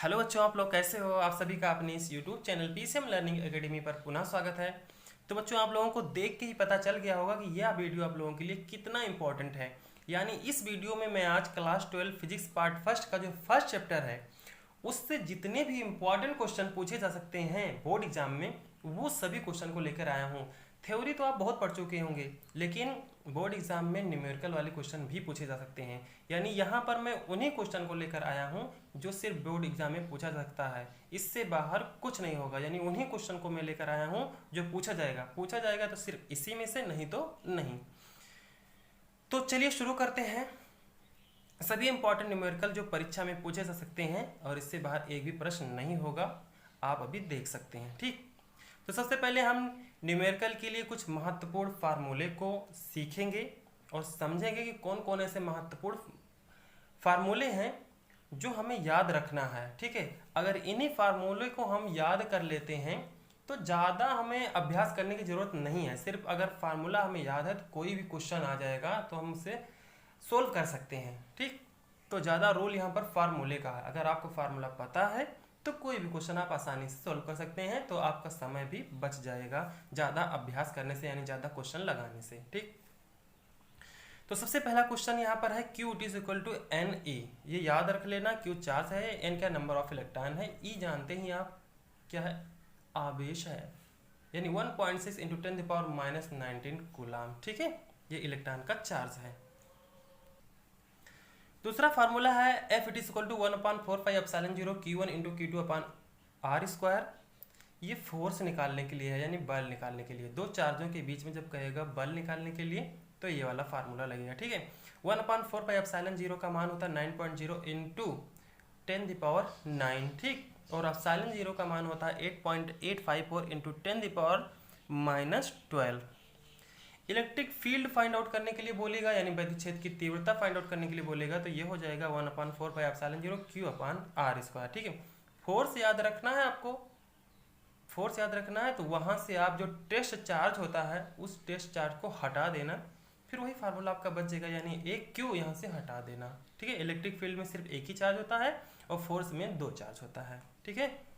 Hello बच्चों, आप लोग कैसे हो। आप सभी का अपने इस YouTube channel PCM learning academy पर पुनः स्वागत है। तो बच्चों, आप लोगों को देख के ही पता चल गया होगा कि यह वीडियो आप लोगों के लिए कितना इंपॉर्टेंट है। यानी इस वीडियो में मैं आज क्लास 12 फिजिक्स पार्ट फर्स्ट का जो फर्स्ट चैप्टर है उससे जितने भी इम्पोर्टेंट क्वेश्चन पूछे जा सकते हैं बोर्ड एग्जाम में, वो सभी क्वेश्चन को लेकर आया हूँ। थ्योरी तो आप बहुत पढ़ चुके होंगे, लेकिन बोर्ड एग्जाम में न्यूमेरिकल वाले क्वेश्चन भी पूछे जा सकते हैं। यानी यहाँ पर मैं उन्हीं क्वेश्चन को लेकर आया हूँ जो सिर्फ बोर्ड एग्जाम में पूछा जा सकता है, इससे बाहर कुछ नहीं होगा। यानी उन्हीं क्वेश्चन को मैं लेकर आया हूँ जो पूछा जाएगा तो सिर्फ इसी में से, नहीं तो नहीं। तो चलिए शुरू करते हैं। सभी इंपॉर्टेंट न्यूमेरिकल जो परीक्षा में पूछे जा सकते हैं और इससे बाहर एक भी प्रश्न नहीं होगा, आप अभी देख सकते हैं। ठीक, तो सबसे पहले हम न्यूमेरिकल के लिए कुछ महत्वपूर्ण फार्मूले को सीखेंगे और समझेंगे कि कौन कौन ऐसे महत्वपूर्ण फार्मूले हैं जो हमें याद रखना है। ठीक है, अगर इन्हीं फार्मूले को हम याद कर लेते हैं तो ज़्यादा हमें अभ्यास करने की ज़रूरत नहीं है। सिर्फ अगर फार्मूला हमें याद है तो कोई भी क्वेश्चन आ जाएगा तो हम उसे सोल्व कर सकते हैं। ठीक, तो ज़्यादा रोल यहाँ पर फार्मूले का है। अगर आपको फार्मूला पता है तो कोई भी क्वेश्चन आप आसानी से सोल्व कर सकते हैं, तो आपका समय भी बच जाएगा ज़्यादा अभ्यास करने से, यानी ज़्यादा क्वेश्चन लगाने से। ठीक, तो सबसे पहला क्वेश्चन यहाँ पर है Q is equal to N E. ये याद रख लेना, Q चार्ज है, N क्या नंबर ऑफ इलेक्ट्रॉन है, E जानते ही आप क्या है, आवेश है। यानी 1.6 इंटू 10⁻⁻19 कूलाम। ठीक है, ये इलेक्ट्रॉन का चार्ज है। दूसरा फार्मूला है F it is equal to 1/4πε0 Q1 into Q2 upon R square. ये फोर्स निकालने के लिए है, यानी बल निकालने के लिए। दो चार्जों के बीच में जब कहेगा बल निकालने के लिए तो ये वाला फार्मूला लगेगा। ठीक है, 1/4πε0 का मान होता है 9.0 इंटू 10⁹। ठीक, और ε0 का मान होता है 8.854 into 10⁻⁻12। Electric field find out करने के लिए बोलेगा, यानी विद्युत क्षेत्र की तीव्रता फाइंड आउट करने के लिए बोलेगा, तो ये हो जाएगा 1/4πε0 Q/r²। ठीक है, फोर्स याद रखना है आपको। फोर्स याद रखना है तो वहां से आप जो टेस्ट चार्ज होता है उस टेस्ट चार्ज को हटा देना, फिर वही फार्मूला आपका बच जाएगा, यानी एक Q यहाँ से हटा देना। ठीक है, इलेक्ट्रिक फील्ड में सिर्फ एक ही चार्ज होता है और फोर्स में दो चार्ज होता है। ठीक है,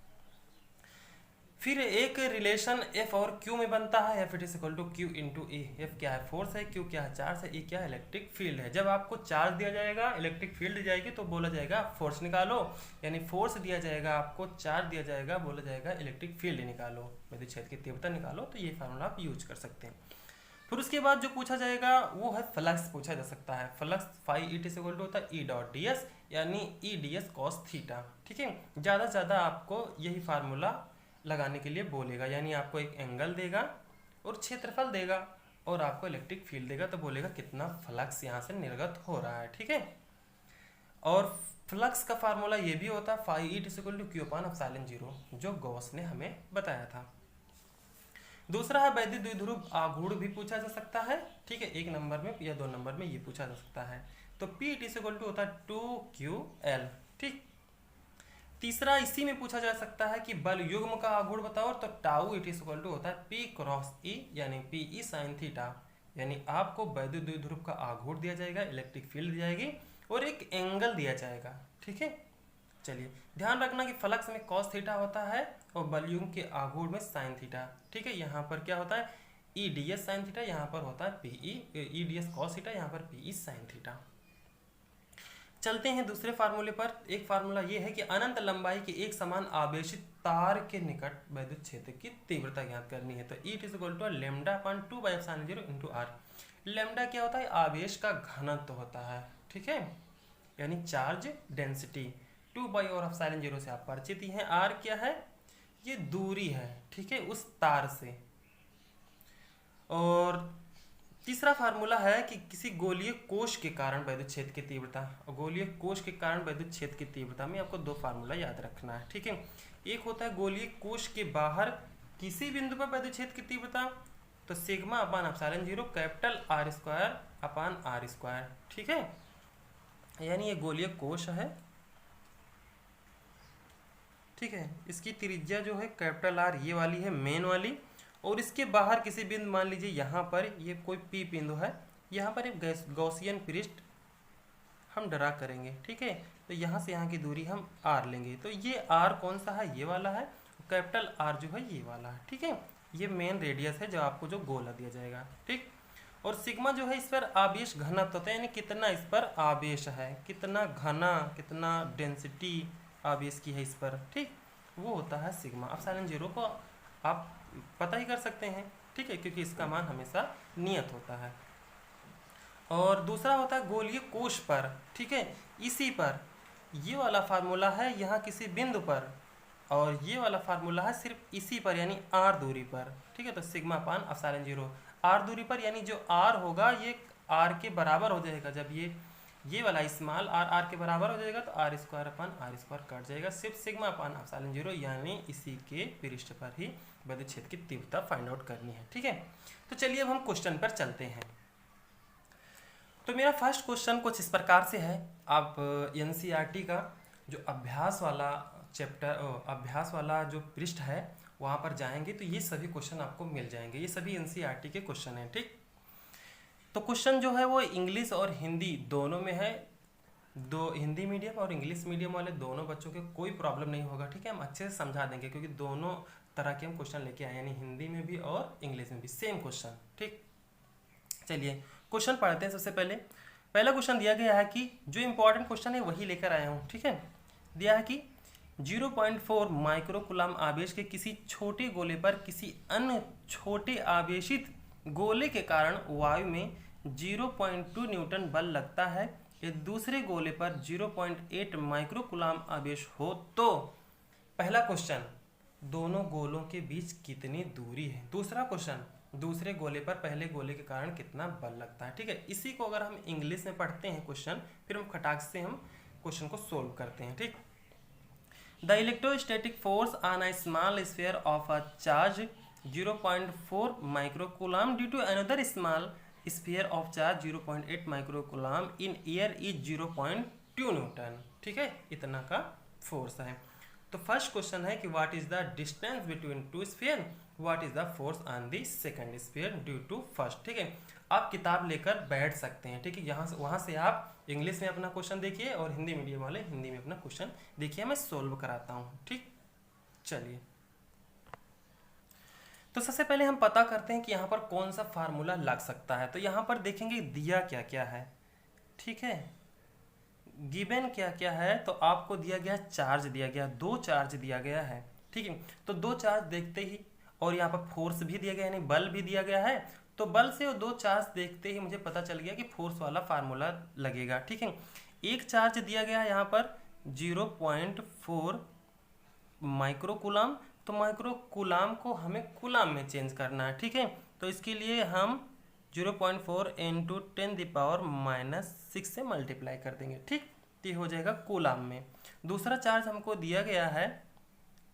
फिर एक रिलेशन F और Q में बनता है, F it is equal to Q into E। F क्या है, फोर्स है, Q क्या है, चार्ज है, E क्या है, इलेक्ट्रिक फील्ड है। जब आपको चार्ज दिया जाएगा, इलेक्ट्रिक फील्ड दी जाएगी तो बोला जाएगा फोर्स निकालो, यानी फोर्स दिया जाएगा आपको, चार्ज दिया जाएगा, बोला जाएगा इलेक्ट्रिक फील्ड निकालो, विद्युत क्षेत्र की तीव्रता निकालो। तो ये फार्मूला आप यूज कर सकते हैं। फिर उसके बाद जो पूछा जाएगा वो है फ्लक्स पूछा जा सकता है। Flux phi it is equal to होता है E डॉट डी एस, यानी E D S cos theta. ठीक है, ज़्यादा से ज़्यादा आपको यही फार्मूला लगाने के लिए बोलेगा, यानी आपको एक एंगल देगा और क्षेत्रफल देगा और आपको इलेक्ट्रिक फील्ड देगा, तो बोलेगा कितना फ्लक्स यहाँ से निर्गत हो रहा है। ठीक है, और फ्लक्स का फार्मूला ये भी होता है phi it is equal to Q/ε0, जो गॉस ने हमें बताया था। दूसरा है वैद्युत द्विध्रुव आघूर्ण भी पूछा जा सकता है। ठीक है, एक नंबर में या दो नंबर में ये पूछा जा सकता है। तो P it is equal to होता है 2QL। ठीक, तीसरा इसी में पूछा जा सकता है कि बल युग्म का आघूर्ण बताओ, तो tau it is equal to होता है P क्रॉस E, यानी PE साइन थीटा। यानी आपको वैद्युत द्विध्रुव का आघूर्ण दिया जाएगा, इलेक्ट्रिक फील्ड दी जाएगी और एक एंगल दिया जाएगा। ठीक है, चलिए ध्यान रखना कि फ्लक्स में कॉस थीटा होता है और बल युग्म के आघूर्ण में साइन थीटा। ठीक है, यहाँ पर क्या होता है E ds साइन थीटा, यहाँ पर होता है E ds कॉस थीटा, यहाँ पर PE साइन थीटा। चलते हैं दूसरे फार्मूले पर। एक फार्मूला ये है कि अनंत लंबाई के एक समान आवेशित तार के निकट विद्युत क्षेत्र की तीव्रता ज्ञात करनी है। तो E is equal to λ/2/ε0 into r। Lambda क्या होता है, आवेश का घनत्व होता है। ठीक है, यानी चार्ज डेंसिटी। 2/ε0 से आप परिचित ही हैं। r क्या है, ये दूरी है। ठीक है, उस तार से। और तीसरा फार्मूला है कि किसी गोलीय कोश के कारण विद्युत क्षेत्र की तीव्रता, और गोलीय कोश के कारण विद्युत क्षेत्र की तीव्रता में आपको दो फार्मूला याद रखना है। ठीक है, एक होता है गोलीय कोश के बाहर किसी बिंदु पर विद्युत क्षेत्र की तीव्रता, तो σ/ε0 कैपिटल R²/r²। ठीक है, यानी ये गोलीय कोश है। ठीक है, इसकी त्रिज्या जो है कैपिटल R ये वाली है, मेन वाली, और इसके बाहर किसी बिंदु, मान लीजिए यहाँ पर ये कोई P बिंदु है, यहाँ पर एक गॉसियन पृष्ठ हम ड्रा करेंगे, ठीक है। तो यहाँ से यहाँ की दूरी हम r लेंगे, तो ये r कौन सा है, ये वाला है, कैपिटल R जो है ये वाला है, ठीक है। ये मेन रेडियस है जो आपको जो गोला दिया जाएगा, ठीक। और सिग्मा जो है इस पर आवेश घनत्व होता है, यानी कितना इस पर आवेश है, कितना घना, कितना डेंसिटी आवेश की है इस पर, ठीक, वो होता है सिग्मा। एप्सिलॉन जीरो को आप पता ही कर सकते हैं, ठीक है, क्योंकि इसका मान हमेशा नियत होता है। और दूसरा होता है गोलीय कोश पर, ठीक है, इसी पर ये वाला फार्मूला है यहाँ किसी बिंदु पर, और ये वाला फार्मूला है सिर्फ इसी पर यानी r दूरी पर, ठीक है। तो सिग्मा पान एप्सिलॉन जीरो r दूरी पर, यानी जो r होगा ये r के बराबर हो जाएगा, जब ये वाला स्मॉल r के बराबर हो जाएगा तो r square upon r square cut जाएगा, सिर्फ सिग्मा पान एप्सिलॉन जीरो, यानी इसी के पृष्ठ पर ही विद्युत क्षेत्र की तीव्रता फाइंड आउट करनी है, ठीक है। तो चलिए अब हम क्वेश्चन पर चलते हैं। तो मेरा फर्स्ट क्वेश्चन कुछ इस प्रकार से है। आप एनसीईआरटी का जो अभ्यास वाला अभ्यास वाला जो पृष्ठ है वहाँ पर जाएंगे तो ये सभी क्वेश्चन आपको मिल जाएंगे, ये सभी एनसीईआरटी के क्वेश्चन हैं, ठीक। तो क्वेश्चन जो है वो इंग्लिश और हिंदी दोनों में है, दो हिंदी मीडियम और इंग्लिश मीडियम वाले दोनों बच्चों के कोई प्रॉब्लम नहीं होगा, ठीक है। हम अच्छे से समझा देंगे क्योंकि दोनों तरह के हम क्वेश्चन लेके आए, यानी हिंदी में भी और इंग्लिश में भी सेम क्वेश्चन, ठीक। चलिए क्वेश्चन पढ़ते हैं। सबसे पहला क्वेश्चन दिया गया है कि जो इंपॉर्टेंट क्वेश्चन है वही लेकर आया हूँ, ठीक है। दिया है कि 0.4 माइक्रोकूलम आवेश के किसी छोटे गोले पर किसी अन्य छोटे आवेशित गोले के कारण वायु में 0.2 न्यूटन बल लगता है, यदि दूसरे गोले पर 0.8 माइक्रोकूलम आवेश हो तो पहला क्वेश्चन दोनों गोलों के बीच कितनी दूरी है। दूसरा क्वेश्चन दूसरे गोले पर पहले गोले के कारण कितना बल लगता है, ठीक है। इसी को अगर हम इंग्लिश में पढ़ते हैं क्वेश्चन, फिर हम खटाक से हम क्वेश्चन को सोल्व करते हैं, ठीक। The electrostatic force on a small sphere of a charge 0.4 microcoulomb due to another small sphere of charge 0.8 microcoulomb in air is 0.2 newton, ठीक है। इतना का फोर्स है। तो फर्स्ट क्वेश्चन है कि what is the distance between two sphere, what is the force on the second sphere due to first, ठीक है। आप किताब लेकर बैठ सकते हैं, ठीक है। यहाँ से वहाँ से आप इंग्लिश में अपना क्वेश्चन देखिए और हिंदी मीडियम वाले हिंदी में अपना क्वेश्चन देखिए, मैं सोल्व कराता हूँ, ठीक। चलिए तो सबसे पहले हम पता करते हैं कि यहाँ पर कौन सा फार्मूला लग सकता है। तो यहाँ पर देखेंगे दिया क्या क्या है, ठीक है, गिवन क्या क्या है। तो आपको दिया गया चार्ज, दिया गया 2 चार्ज दिया गया है, ठीक है। तो 2 चार्ज देखते ही, और यहाँ पर फोर्स भी दिया गया है, यानी बल भी दिया गया है, तो बल से वो 2 चार्ज देखते ही मुझे पता चल गया कि फोर्स वाला फार्मूला लगेगा, ठीक है। एक चार्ज दिया गया है यहाँ पर 0.4 माइक्रोकूलम, तो माइक्रोकूलम को हमें कूलम में चेंज करना है, ठीक है। तो इसके लिए हम 0.4 × 10⁻⁻6 से मल्टीप्लाई कर देंगे, ठीक। तो ये हो जाएगा कूलम में। दूसरा चार्ज हमको दिया गया है,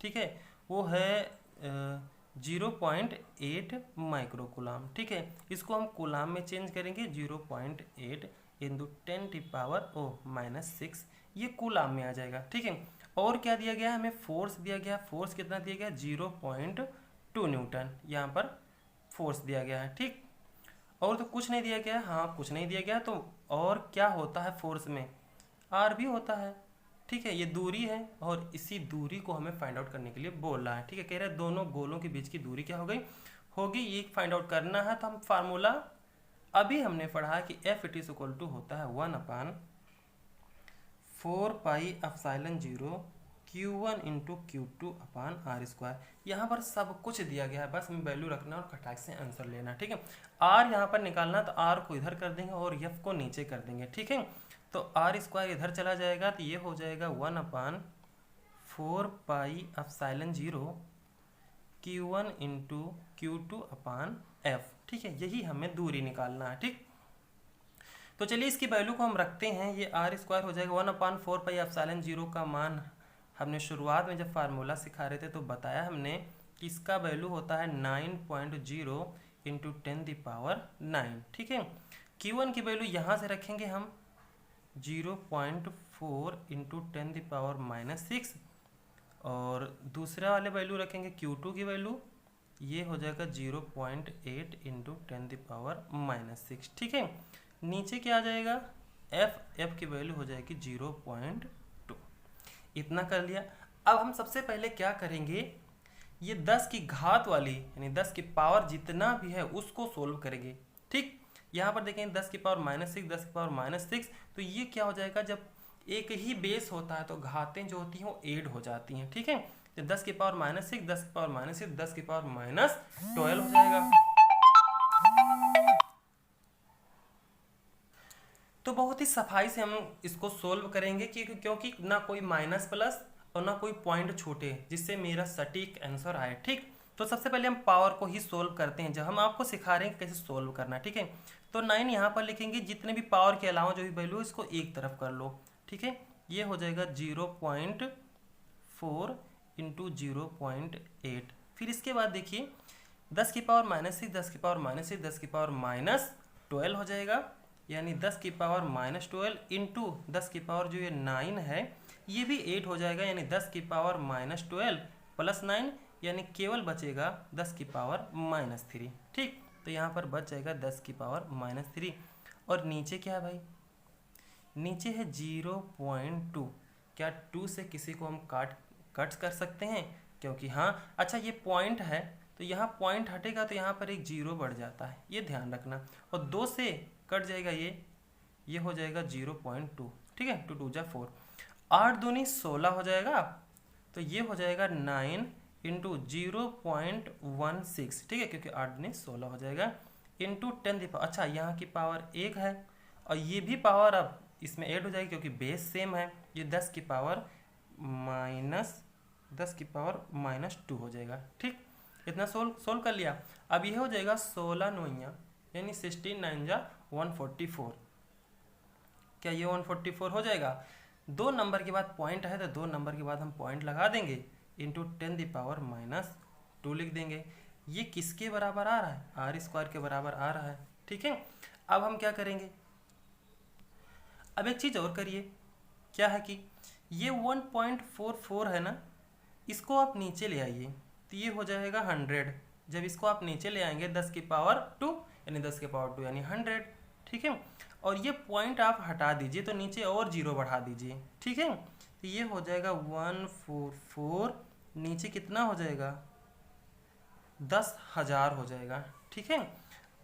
ठीक है, वो है 0.8 माइक्रोकूलम, ठीक है। इसको हम कूलम में चेंज करेंगे, 0.8 × 10⁻⁻6 ये कूलम में आ जाएगा, ठीक है। और क्या दिया गया है हमें, फोर्स दिया गया। फोर्स कितना दिया गया, 0.2 न्यूटन यहाँ पर फोर्स दिया गया है, ठीक। और तो कुछ नहीं दिया गया, हाँ कुछ नहीं दिया गया। तो और क्या होता है फोर्स में, आर भी होता है, ठीक है। ये दूरी है और इसी दूरी को हमें फाइंड आउट करने के लिए बोल रहा है, ठीक है। कह रहे हैं दोनों गोलों के बीच की दूरी क्या हो गई होगी, ये फाइंड आउट करना है। तो हम फार्मूला अभी हमने पढ़ा है कि F it is equal to होता है 1/4πε0 Q1 × Q2/r²। यहाँ पर सब कुछ दिया गया है, बस हमें वैल्यू रखना और खटाक से आंसर लेना, ठीक है। आर यहाँ पर निकालना, तो आर को इधर कर देंगे और एफ को नीचे कर देंगे, ठीक है। तो r² इधर चला जाएगा, तो ये हो जाएगा 1/4πε0 Q1 × Q2/f, ठीक है। यही हमें दूरी निकालना है, ठीक। तो चलिए इसकी वैल्यू को हम रखते हैं, ये r² हो जाएगा 1/4πε0 का मान हमने शुरुआत में जब फार्मूला सिखा रहे थे तो बताया हमने कि इसका वैल्यू होता है 9.0 × 10⁻9, ठीक है। Q1 की वैल्यू यहाँ से रखेंगे हम 0.4 × 10⁻6 और दूसरा वाले वैल्यू रखेंगे Q2 की वैल्यू, ये हो जाएगा 0.8 × 10⁻6, ठीक है। नीचे क्या आ जाएगा, एफ की वैल्यू हो जाएगी 0.2। इतना कर लिया। अब हम सबसे पहले क्या करेंगे, ये 10 की घात वाली यानी 10 की पावर जितना भी है उसको सोल्व करेंगे। ठीक, यहाँ पर देखें 10 की पावर -6, 10 की पावर -6, तो ये क्या हो जाएगा, जब एक ही बेस होता है तो घातें जो होती हैं वो ऐड हो जाती हैं। ठीक है, तो 10 की पावर -6, 10 की पावर -6, 10 की पावर -12 हो जाएगा। तो बहुत ही सफाई से हम इसको सोल्व करेंगे क्योंकि ना कोई माइनस प्लस और ना कोई पॉइंट छूटे, जिससे मेरा सटीक आंसर आए। ठीक, तो सबसे पहले हम पावर को ही सोल्व करते हैं, जब हम आपको सिखा रहे हैं कैसे सोल्व करना है। ठीक है, तो 9 यहाँ पर लिखेंगे, जितने भी पावर के अलावा जो भी वैल्यू इसको एक तरफ कर लो। ठीक है, ये हो जाएगा 0.4 इंटू 0.8। फिर इसके बाद देखिए 10 की पावर -6, 10 की पावर -6, 10 की पावर -12 हो जाएगा, यानी 10 की पावर -12 इंटू 10 की पावर जो ये 9 है ये भी 8 हो जाएगा, यानी 10 की पावर -12 प्लस 9, यानी केवल बचेगा 10 की पावर -3। ठीक, तो यहाँ पर बच जाएगा 10 की पावर -3। और नीचे क्या है भाई, नीचे है 0.2। क्या 2 से किसी को हम कट कर सकते हैं, क्योंकि हाँ अच्छा ये पॉइंट है तो यहाँ पॉइंट हटेगा तो यहाँ पर एक 0 बढ़ जाता है, ये ध्यान रखना। और 2 से कट जाएगा ये हो जाएगा 0.2। ठीक है, 2 2 जा 4, 8 दूनी 16 हो जाएगा, तो ये हो जाएगा 9 इंटू 0.16। ठीक है, क्योंकि 8 दूनी 16 हो जाएगा इंटू 10 अच्छा यहाँ की पावर 1 है और ये भी पावर अब इसमें ऐड हो जाएगी क्योंकि बेस सेम है। ये 10 की पावर -2 हो जाएगा। ठीक, इतना सोल्व कर लिया। अब ये हो जाएगा 16 9 यानी 16 9 जा 144। क्या ये 144 हो जाएगा? 2 नंबर के बाद पॉइंट है तो 2 नंबर के बाद हम पॉइंट लगा देंगे, इंटू 10⁻²। लिख देंगे। ये किसके बराबर आ रहा है? r² के बराबर आ रहा है। ठीक है, अब हम क्या करेंगे, अब एक चीज़ और करिए, क्या है कि ये 1.44 है ना, इसको आप नीचे ले आइए तो ये हो जाएगा 100। जब इसको आप नीचे ले आएंगे 10 की पावर 2 यानी 10 की पावर 2 यानी 100। ठीक है, और ये पॉइंट आप हटा दीजिए तो नीचे और 0 बढ़ा दीजिए। ठीक है, तो ये हो जाएगा 144, नीचे कितना हो जाएगा 10,000 हो जाएगा। ठीक है,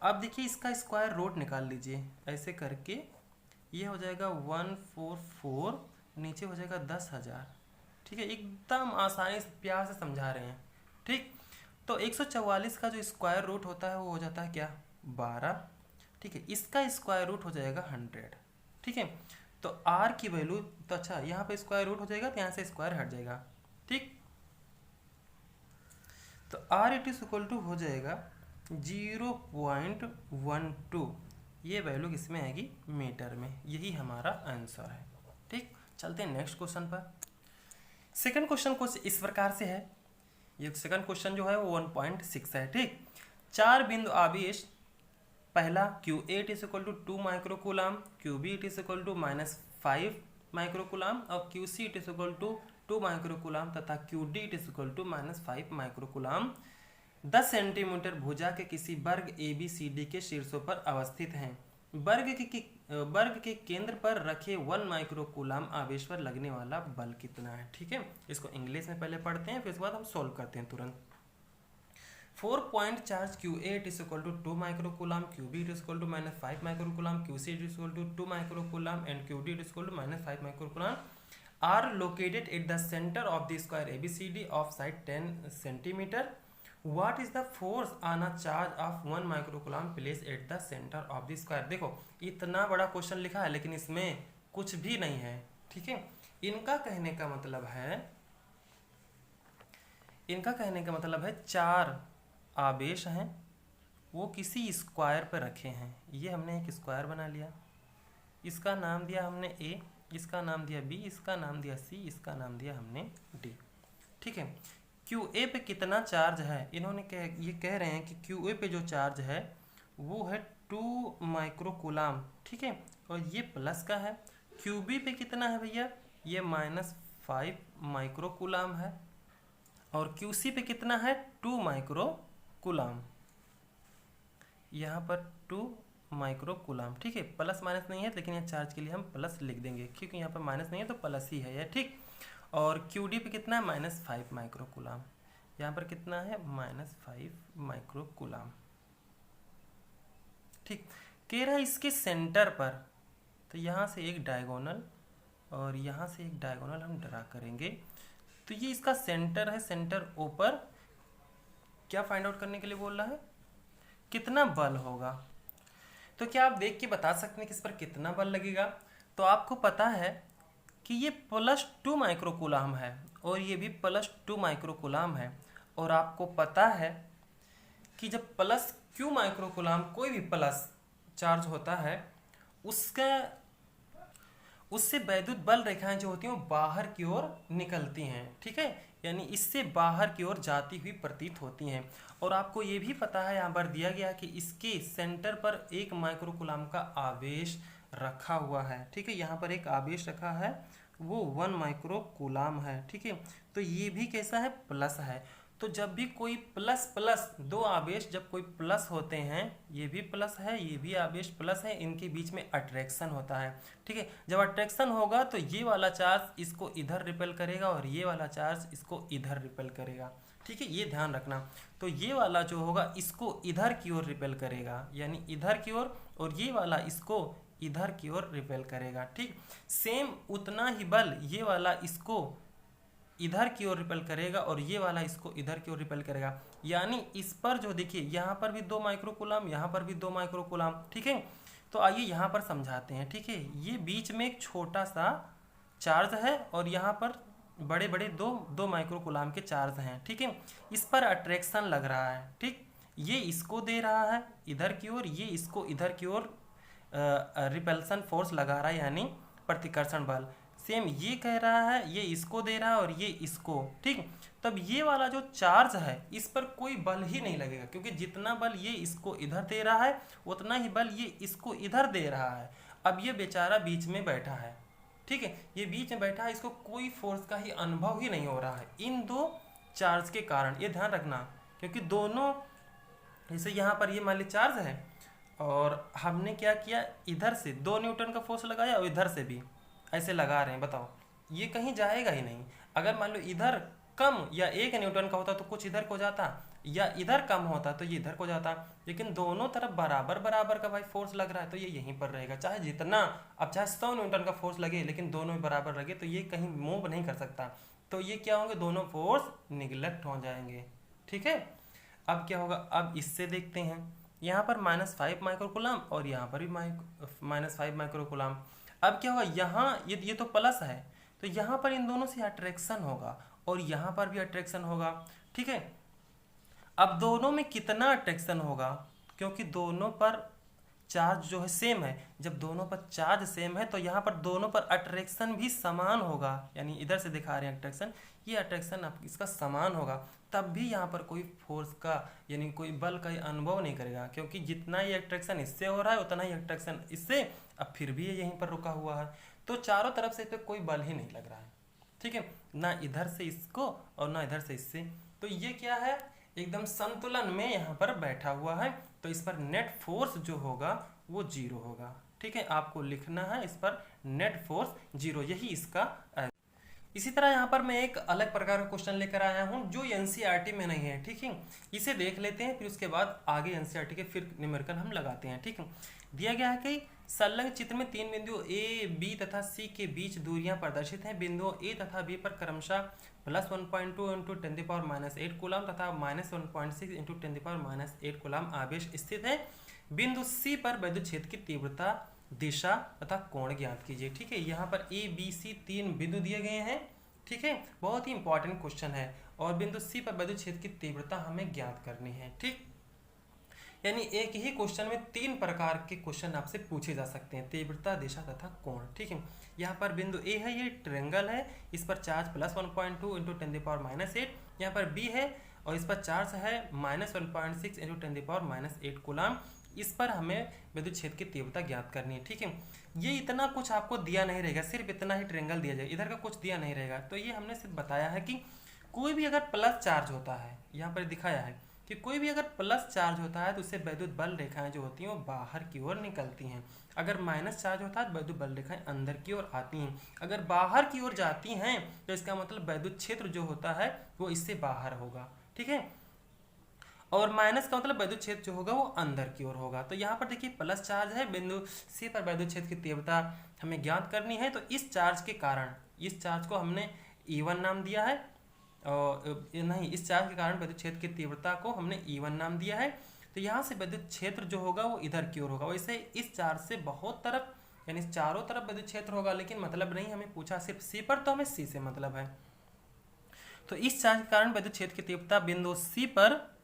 अब देखिए इसका स्क्वायर रूट निकाल लीजिए, ऐसे करके ये हो जाएगा 144, नीचे हो जाएगा 10,000। ठीक है, एकदम आसानी से प्यार से समझा रहे हैं। ठीक, तो 144 का जो स्क्वायर रूट होता है वो हो जाता है क्या 12। ठीक है, इसका स्क्वायर रूट हो जाएगा 100। ठीक है, तो r की वैल्यू तो अच्छा यहाँ पे स्क्वायर रूट हो जाएगा तो यहाँ से स्क्वायर हट जाएगा। ठीक, तो r हो जाएगा 0.12। ये वैल्यू किसमें आएगी? मीटर में। यही हमारा आंसर है। ठीक, चलते हैं नेक्स्ट क्वेश्चन पर। सेकंड क्वेश्चन कुछ इस प्रकार से है। ये सेकंड क्वेश्चन जो है वो 1.6 है। ठीक, 4 बिंदु आवेश, पहला Q8 = 2 माइक्रोकूलम, Qb = -5 माइक्रोकूलम और Qc = 2 माइक्रोकूलम तथा Qd = -5 माइक्रोकूलम 10 सेंटीमीटर भुजा के किसी वर्ग ABCD के शीर्षों पर अवस्थित हैं। वर्ग के केंद्र पर रखे 1 माइक्रोकूलम आवेश पर लगने वाला बल कितना है? ठीक है, इसको इंग्लिश में पहले पढ़ते हैं फिर उसके बाद हम सोल्व करते हैं तुरंत। 4 point charge Q8 = 2 microcoulomb, Qb = -5 microcoulomb, Qc = 2 microcoulomb and Qd = -5 microcoulomb are located at the center of the square ABCD of side 10 centimeter. What is the force on a charge of 1 microcoulomb placed at the center of the square? देखो इतना बड़ा question लिखा है लेकिन इसमें कुछ भी नहीं है। ठीक है, इनका कहने का मतलब है 4 आवेश हैं, वो किसी स्क्वायर पर रखे हैं। ये हमने एक स्क्वायर बना लिया, इसका नाम दिया हमने A, इसका नाम दिया B, इसका नाम दिया C, इसका नाम दिया हमने D। ठीक है, QA पे कितना चार्ज है? इन्होंने ये कह रहे हैं कि QA पे जो चार्ज है वो है 2 माइक्रोकूलम। ठीक है, और ये प्लस का है। QB पे कितना है भैया? ये -5 माइक्रोकूलम है और QC पे कितना है 2 माइक्रोकूलम। यहाँ पर 2 माइक्रो कूलाम। ठीक है, प्लस माइनस नहीं है, लेकिन यहाँ चार्ज के लिए हम प्लस लिख देंगे क्योंकि यहाँ पर माइनस नहीं है तो प्लस ही है ये। ठीक, और क्यूडी पे कितना है -5 माइक्रो कूलाम। यहाँ पर कितना है -5 माइक्रो कूलाम। ठीक, कह रहा है इसके सेंटर पर, तो यहाँ से एक डायगोनल और यहाँ से एक डायगोनल हम ड्रा करेंगे। तो ये इसका सेंटर है, सेंटर ओ पर क्या फाइंड आउट करने के लिए बोल रहा है, कितना बल होगा। तो क्या आप देख के बता सकते हैं कि इस पर कितना बल लगेगा। तो आपको पता है कि ये +2 माइक्रो कूलाम है और ये भी +2 माइक्रो कूलाम है। और आपको पता है कि जब +q माइक्रो कूलाम कोई भी प्लस चार्ज होता है उससे वैद्युत बल रेखाएं जो होती हैं वो बाहर की ओर निकलती हैं। ठीक है, यानी इससे बाहर की ओर जाती हुई प्रतीत होती हैं। और आपको ये भी पता है, यहाँ पर दिया गया कि इसके सेंटर पर 1 माइक्रो कूलाम का आवेश रखा हुआ है। ठीक है, यहाँ पर एक आवेश रखा है, वो 1 माइक्रो कूलाम है। ठीक है, तो ये भी कैसा है, प्लस है। तो जब भी कोई प्लस प्लस दो आवेश जब कोई प्लस होते हैं, ये भी प्लस है ये भी आवेश प्लस है, इनके बीच में अट्रैक्शन होता है। ठीक है, जब अट्रैक्शन होगा तो ये वाला चार्ज इसको इधर रिपेल करेगा और ये वाला चार्ज इसको इधर रिपेल करेगा। ठीक है, ये ध्यान रखना। तो ये वाला जो होगा इसको इधर की ओर रिपेल करेगा, यानी इधर की ओर, और ये वाला इसको इधर की ओर रिपेल करेगा। ठीक, सेम उतना ही बल ये वाला इसको इधर की ओर रिपेल करेगा और ये वाला इसको इधर की ओर रिपेल करेगा। यानी इस पर जो देखिए यहाँ पर भी 2 माइक्रो कूलाम, यहाँ पर भी 2 माइक्रो कूलाम। ठीक है, तो आइए यहाँ पर समझाते हैं। ठीक है, ये बीच में एक छोटा सा चार्ज है और यहाँ पर बड़े बड़े दो माइक्रो कूलाम के चार्ज हैं। ठीक है, इस पर अट्रैक्शन लग रहा है। ठीक, ये इसको दे रहा है इधर की ओर, ये इसको इधर की ओर रिपल्सन फोर्स लगा रहा है, यानी प्रतिकर्षण बल। सेम ये कह रहा है, ये इसको दे रहा है और ये इसको। ठीक, तब ये वाला जो चार्ज है इस पर कोई बल ही नहीं लगेगा, क्योंकि जितना बल ये इसको इधर दे रहा है उतना ही बल ये इसको इधर दे रहा है। अब ये बेचारा बीच में बैठा है। ठीक है, ये बीच में बैठा है, इसको कोई फोर्स का ही अनुभव ही नहीं हो रहा है इन दो चार्ज के कारण। ये ध्यान रखना, क्योंकि दोनों, जैसे यहाँ पर ये मान ली चार्ज है और हमने क्या किया, इधर से 2 न्यूटन का फोर्स लगाया और इधर से भी ऐसे लगा रहे हैं। बताओ, ये कहीं जाएगा ही नहीं। अगर मान लो इधर कम या 1 न्यूटन का होता तो कुछ इधर को जाता, या इधर कम होता तो ये इधर को जाता। लेकिन दोनों तरफ बराबर बराबर का भाई फोर्स लग रहा है, तो ये यहीं पर रहेगा। चाहे जितना, अब चाहे 100 न्यूटन का फोर्स लगे, लेकिन दोनों में बराबर लगे तो ये कहीं मूव नहीं कर सकता। तो ये क्या होंगे, दोनों फोर्स निगलेक्ट हो जाएंगे। ठीक है, अब क्या होगा, अब इससे देखते हैं। यहाँ पर -5 माइक्रो कूलाम और यहाँ पर भी -5 माइक्रो कूलाम। अब क्या होगा, यहाँ ये तो प्लस है, तो यहाँ पर इन दोनों से अट्रैक्शन होगा और यहाँ पर भी अट्रैक्शन होगा। ठीक है, अब दोनों में कितना अट्रैक्शन होगा, क्योंकि दोनों पर चार्ज जो है सेम है। जब दोनों पर चार्ज सेम है तो यहाँ पर दोनों पर अट्रैक्शन भी समान होगा, यानी इधर से दिखा रहे हैं अट्रैक्शन, ये अट्रैक्शन इसका समान होगा। तब भी यहाँ पर कोई फोर्स का यानी कोई बल का अनुभव नहीं करेगा, क्योंकि जितना ये अट्रैक्शन इससे हो रहा है उतना ही अट्रैक्शन इससे, अब फिर भी ये यहीं पर रुका हुआ है। तो चारों तरफ से इस पर कोई बल ही नहीं लग रहा है। ठीक है, ना इधर से इसको और ना इधर से इससे। तो ये क्या है, एकदम संतुलन में यहाँ पर बैठा हुआ है। तो इस पर नेट फोर्स जो होगा वो 0 होगा। ठीक है, आपको लिखना है इस पर नेट फोर्स 0, यही इसका। इसी तरह यहाँ पर मैं एक अलग प्रकार का क्वेश्चन लेकर आया हूँ जो एनसीईआरटी में नहीं है। ठीक है, इसे देख लेते हैं, फिर उसके बाद आगे एनसीईआरटी के फिर न्यूमेरिकल हम लगाते हैं। ठीक है, दिया गया है कि संलग्न चित्र में 3 बिंदु ए, बी तथा सी के बीच दूरियां प्रदर्शित हैं। बिंदुओं ए तथा बी पर क्रमशः +1.2 × 10⁻8 कूलाम तथा -1.6 × 10⁻8 कूलाम आवेश स्थित है। बिंदु सी पर वैद्युत क्षेत्र की तीव्रता, दिशा तथा कोण ज्ञात कीजिए। ठीक है, यहाँ पर ए, बी, सी 3 बिंदु दिए गए हैं। ठीक है, बहुत ही इंपॉर्टेंट क्वेश्चन है। और बिंदु सी पर वैद्युत क्षेत्र की तीव्रता हमें ज्ञात करनी है। ठीक, यानी एक ही क्वेश्चन में 3 प्रकार के क्वेश्चन आपसे पूछे जा सकते हैं, तीव्रता, दिशा तथा कोण। ठीक है, यहाँ पर बिंदु ए है, ये ट्रायंगल है, इस पर चार्ज +1.2 × 10⁻8। यहाँ पर बी है और इस पर चार्ज है -1.6 × 10⁻8 कूलाम। इस पर हमें विद्युत क्षेत्र की तीव्रता ज्ञात करनी है। ठीक है, ये इतना कुछ आपको दिया नहीं रहेगा, सिर्फ इतना ही ट्रायंगल दिया जाएगा, इधर का कुछ दिया नहीं रहेगा। तो ये हमने सिर्फ बताया है कि कोई भी अगर प्लस चार्ज होता है, यहाँ पर दिखाया है, कि कोई भी अगर प्लस चार्ज होता है तो उससे वैद्युत बल रेखाएं जो होती हैं वो बाहर की ओर निकलती हैं। अगर माइनस चार्ज होता है तो वैद्युत बल रेखाएं अंदर की ओर आती हैं। अगर बाहर की ओर जाती हैं तो इसका मतलब वैद्युत क्षेत्र जो होता है वो इससे बाहर होगा, ठीक है। और माइनस का मतलब वैद्युत क्षेत्र जो होगा वो अंदर की ओर होगा। तो यहाँ पर देखिए प्लस चार्ज है, बिंदु सी पर वैद्युत क्षेत्र की तीव्रता हमें ज्ञात करनी है। तो इस चार्ज के कारण, इस चार्ज को हमने E1 नाम दिया है, और नहीं, इस चार्ज के कारण वैद्युत क्षेत्र की तीव्रता को हमने E1 नाम दिया है। तो यहाँ से वैद्युत क्षेत्र जो होगा वो इधर की ओर होगा। वैसे इस चार्ज से बहुत तरफ यानी चारों तरफ वैद्युत क्षेत्र होगा, लेकिन मतलब नहीं, हमें पूछा सिर्फ सी पर, तो हमें सी से मतलब है। तो इस चार्ज के कारण वैद्युत क्षेत्र की तीव्रता बिंदु सी पर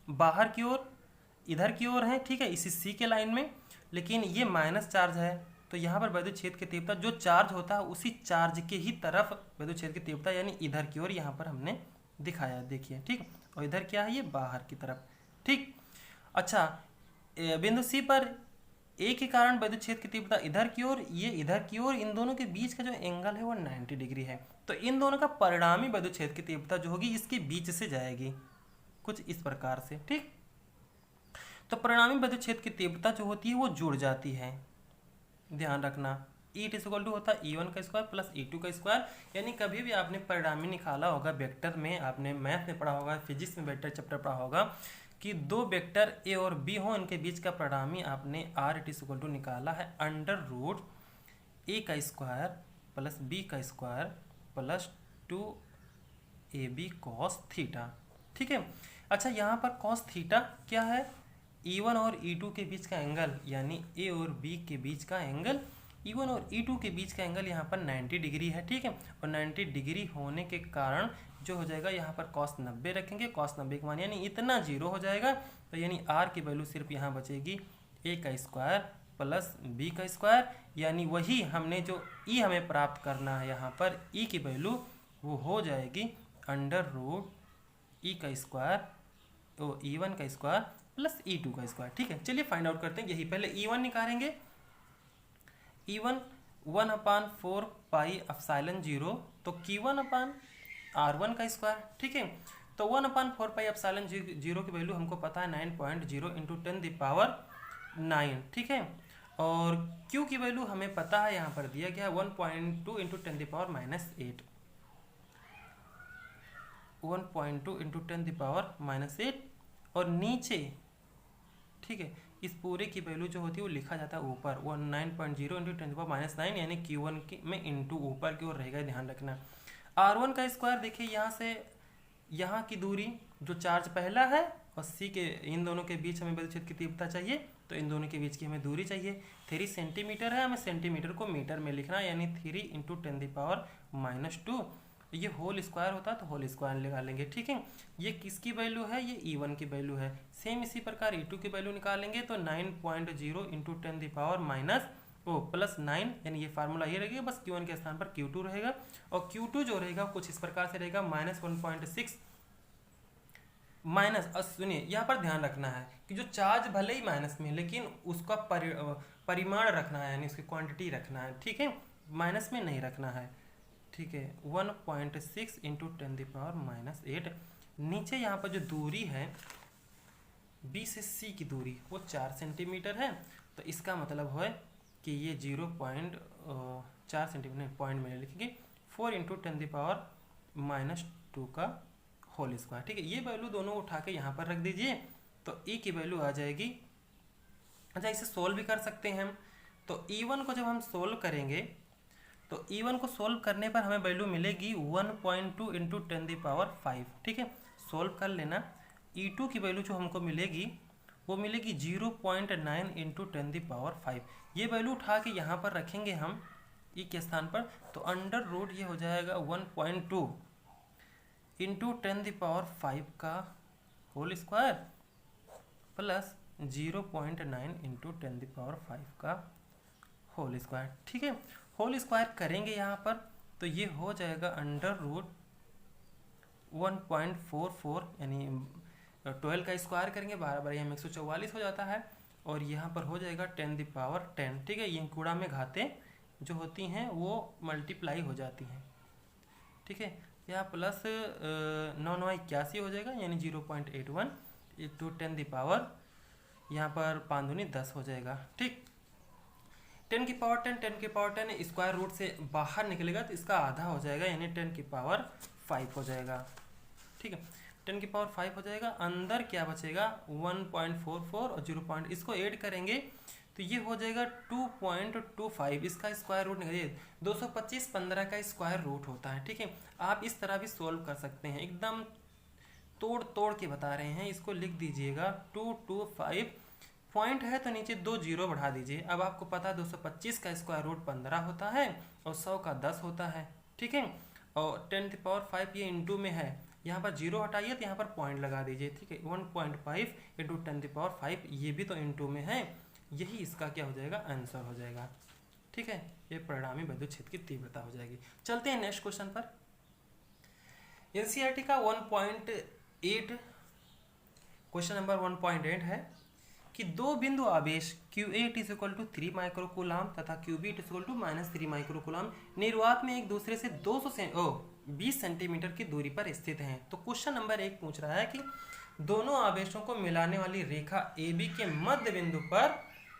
बाहर की ओर इधर की ओर है, ठीक है, इसी सी के लाइन में। लेकिन ये माइनस चार्ज है, तो यहाँ पर वैद्युत क्षेत्र की तीव्रता जो चार्ज होता है उसी चार्ज के ही तरफ वैद्युत क्षेत्र की तीव्रता यानी इधर की ओर यहाँ पर हमने दिखाया, देखिए, ठीक। और इधर क्या है, ये बाहर की तरफ, ठीक। अच्छा, बिंदु सी पर ए के कारण वैद्युत क्षेत्र की तीव्रता इधर की ओर, ये इधर की ओर, इन दोनों के बीच का जो एंगल है वो 90 डिग्री है। तो इन दोनों का परिणामी वैद्युत क्षेत्र की तीव्रता जो होगी इसके बीच से जाएगी, कुछ इस प्रकार से, ठीक। तो परिणामी वैद्युत क्षेत्र की तीव्रता जो होती है वो जुड़ जाती है, ध्यान रखना। E इक्वल टू होता है E1 का स्क्वायर प्लस E2 का स्क्वायर। यानी कभी भी आपने परिणामी निकाला होगा वेक्टर में, आपने मैथ में पढ़ा होगा, फिजिक्स में वेक्टर चैप्टर पढ़ा होगा कि दो वेक्टर ए और बी हो, इनके बीच का परिणामी आपने R इक्वल टू निकाला है अंडर रूट ए का स्क्वायर प्लस बी का square plus 2AB cos theta, ठीक है। अच्छा, यहाँ पर कॉस थीटा क्या है, E1 और E2 के बीच का एंगल, यानी ए और बी के बीच का एंगल, E1 और E2 के बीच का एंगल यहाँ पर 90 डिग्री है, ठीक है। और 90 डिग्री होने के कारण जो हो जाएगा यहाँ पर कॉस 90 रखेंगे, कॉस 90 का मान यानी इतना जीरो हो जाएगा। तो यानी R की वैल्यू सिर्फ यहाँ बचेगी ए का स्क्वायर प्लस बी का स्क्वायर, यानी वही हमने जो E हमें प्राप्त करना है यहाँ पर E की वैल्यू वो हो जाएगी अंडर रूट E का स्क्वायर, तो E1 का स्क्वायर प्लस E2 का स्क्वायर, ठीक है। चलिए फाइंड आउट करते हैं। यही पहले E1 निकालेंगे, E1 1/4 पाई एप्सिलॉन 0, तो Q1/R1 का स्क्वायर, ठीक है। तो 1/4 पाई एप्सिलॉन 0 की वैल्यू हमको पता है 9.0 इंटू 10⁹9, ठीक है। और Q की वैल्यू हमें पता है, यहाँ पर दिया गया है 1.2 इंटू 10⁻⁻8, 1.2 इंटू 10⁻⁻8, और नीचे, ठीक है, इस पूरे की वैल्यू जो होती है वो लिखा जाता है ऊपर 9.0 इंटू 10⁻⁹9, यानी Q1 में इंटू ऊपर की ओर रहेगा, ध्यान रखना। R1 का स्क्वायर देखिए, यहाँ से यहाँ की दूरी जो चार्ज पहला है और सी के, इन दोनों के बीच हमें वैद्युत क्षेत्र की तीव्रता चाहिए, तो इन दोनों के बीच की हमें दूरी चाहिए। 3 सेंटीमीटर है, हमें सेंटीमीटर को मीटर में लिखना है, यानी 3 इंटू 10⁻²। ये होल स्क्वायर होता है तो होल स्क्वायर निकालेंगे, ठीक है। ये किसकी वैल्यू है, ये E1 की वैल्यू है। सेम इसी प्रकार E2 की वैल्यू निकालेंगे तो 9.0 इंटू 10⁻⁻9, यानी ये फार्मूला ये रहेगा, बस Q1 के स्थान पर Q2 रहेगा। और Q2 जो रहेगा कुछ इस प्रकार से रहेगा -1.6 माइनस। और सुनिए, यहाँ पर ध्यान रखना है कि जो चार्ज भले ही माइनस में, लेकिन उसका परिमाण रखना है, यानी उसकी क्वांटिटी रखना है, ठीक है, माइनस में नहीं रखना है, ठीक है। 1.6 इंटू 10⁻⁻8। नीचे यहाँ पर जो दूरी है बी से सी की दूरी वो 4 सेंटीमीटर है, तो इसका मतलब है कि ये 0.4 सेंटीमीटर, पॉइंट में लिखेंगे 4 इंटू 10⁻⁻2 का होल स्क्वायर, ठीक है। ये वैल्यू दोनों उठा के यहाँ पर रख दीजिए, तो E की वैल्यू आ जाएगी। अच्छा, इसे सोल्व भी कर सकते हैं हम। तो E1 को जब हम सोल्व करेंगे तो E1 को सोल्व करने पर हमें वैल्यू मिलेगी 1.2 इंटू 10⁵, ठीक है, सोल्व कर लेना। E2 की वैल्यू जो हमको मिलेगी वो मिलेगी 0.9 इंटू 10⁵। ये वैल्यू उठा के यहाँ पर रखेंगे हम E के स्थान पर, तो अंडर रूट ये हो जाएगा 1.2 इंटू 10⁵ का होल स्क्वायर प्लस 0.9 इंटू 10⁵ का होल स्क्वायर, ठीक है। होल स्क्वायर करेंगे यहाँ पर तो ये हो जाएगा अंडर रूट 1.44, यानी 12 का स्क्वायर करेंगे 12 हम 144 हो जाता है, और यहाँ पर हो जाएगा 10⁻10, ठीक है। ये गुणा में घातें जो होती हैं वो मल्टीप्लाई हो जाती हैं, ठीक है। यहाँ प्लस 9 हो जाएगा यानी 0.81 इंटू 10 की पावर, यहाँ पर 5 दूनी 10 हो जाएगा। ठीक, 10 की पावर 10 स्क्वायर रूट से बाहर निकलेगा तो इसका आधा हो जाएगा यानी 10 की पावर 5 हो जाएगा। ठीक है, 10 की पावर 5 हो जाएगा। अंदर क्या बचेगा 1.44 और 0. इसको ऐड करेंगे तो ये हो जाएगा 2.25। इसका स्क्वायर रूट निकलिए 225 15 का स्क्वायर रूट होता है। ठीक है, आप इस तरह भी सोल्व कर सकते हैं, एकदम तोड़ तोड़ के बता रहे हैं। इसको लिख दीजिएगा 225, पॉइंट है तो नीचे 2 जीरो बढ़ा दीजिए। अब आपको पता है 225 का स्क्वायर रूट 15 होता है और 100 का 10 होता है। ठीक है, और 10 की पावर 5 ये इंटू में है, यहाँ पर जीरो हटाइए तो यहाँ पर पॉइंट लगा दीजिए। ठीक है, 1.5 इंटू 10 की पावर 5, ये भी तो इंटू में है, यही इसका क्या हो जाएगा आंसर हो जाएगा। ठीक है, ये परिणामी विद्युत क्षेत्र की तीव्रता हो जाएगी। चलते हैं नेक्स्ट क्वेश्चन पर। एनसीईआरटी का 1.8 क्वेश्चन नंबर 1.8 है कि दो बिंदु आवेश Q8 इज इक्वल टू 3 माइक्रोकूलाम तथा Qb इज इक्वल टू -3 माइक्रोकूलाम निर्वात में एक दूसरे से 20 सेंटीमीटर की दूरी पर स्थित हैं। तो क्वेश्चन नंबर 1 पूछ रहा है कि दोनों आवेशों को मिलाने वाली रेखा AB के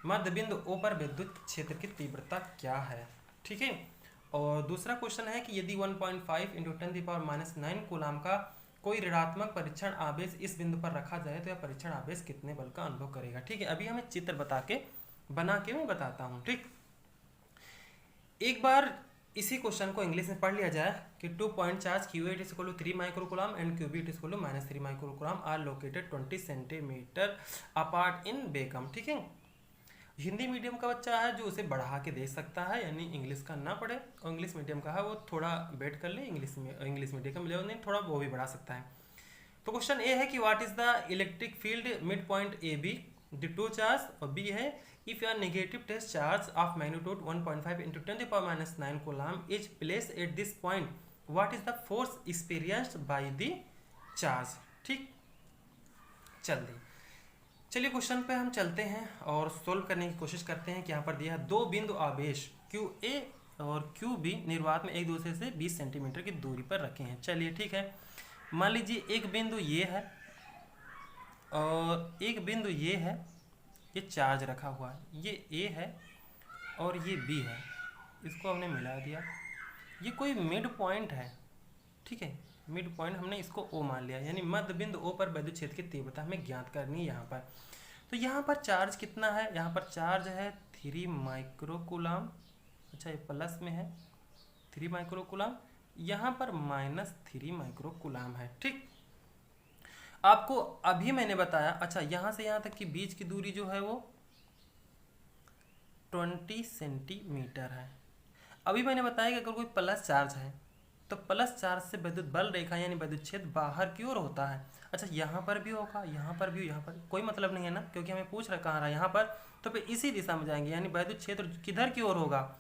मध्य बिंदु O पर विद्युत क्षेत्र की तीव्रता क्या है। ठीक है, और दूसरा क्वेश्चन है कि यदि 1.5 इंटू 10⁻⁹ कूलाम का कोई ऋणात्मक परीक्षण आवेश इस बिंदु पर रखा जाए तो यह परीक्षण आवेश कितने बल का अनुभव करेगा। ठीक है, अभी हमें चित्र बना के मैं बताता हूँ। ठीक, एक बार इसी क्वेश्चन को इंग्लिश में पढ़ लिया जाए कि 2 point charge Q8 is equal to 3 microcoulomb and Qb is equal to -3 microcoulomb are located 20 centimetre apart in vacuum. ठीक है, हिंदी मीडियम का बच्चा है जो उसे बढ़ा के देख सकता है, यानी इंग्लिश का ना पढ़े, और इंग्लिश मीडियम का है वो थोड़ा वेट कर ले, इंग्लिश मीडियम का मिले नहीं थोड़ा वो भी बढ़ा सकता है। तो क्वेश्चन ए है कि what is the electric field mid point A B the two charge, और बी है if your negative test charge of magnitude 1.5 into 10⁻⁹ coulomb is place at this point what is the force experienced by the charge. ठीक, चलिए question पे हम चलते हैं और solve करने की कोशिश करते हैं कि यहाँ पर दिया है दो बिंदु आवेश QA और QB निर्वात में एक दूसरे से 20 सेंटीमीटर की दूरी पर रखे हैं। चलिए ठीक है, मान लीजिए एक बिंदु ये है और एक बिंदु ये है, ये चार्ज रखा हुआ है, ये A है और ये B है, इसको हमने मिला दिया, ये कोई मिड पॉइंट है। ठीक है, मिड पॉइंट हमने इसको O मान लिया, यानी मध्य बिंदु O पर विद्युत क्षेत्र की तीव्रता हमें ज्ञात करनी है यहाँ पर। तो यहाँ पर चार्ज कितना है, यहाँ पर चार्ज है 3 माइक्रोकूलाम, अच्छा ये प्लस में है 3 माइक्रोकूलाम, यहाँ पर -3 माइक्रोकूलाम है। ठीक, आपको अभी मैंने बताया, अच्छा यहाँ से यहाँ तक की बीच की दूरी जो है वो 20 सेंटीमीटर है। अभी मैंने बताया कि अगर कोई प्लस चार्ज है तो प्लस चार्ज से विद्युत बल रेखा यानी विद्युत क्षेत्र बाहर की ओर होता है। अच्छा यहाँ पर भी होगा, यहाँ पर भी, यहाँ पर कोई मतलब नहीं है ना, क्योंकि हमें पूछ रहा कहाँ रहा यहाँ पर, तो फिर इसी दिशा में जाएंगे, यानी विद्युत क्षेत्र किधर की ओर होगा,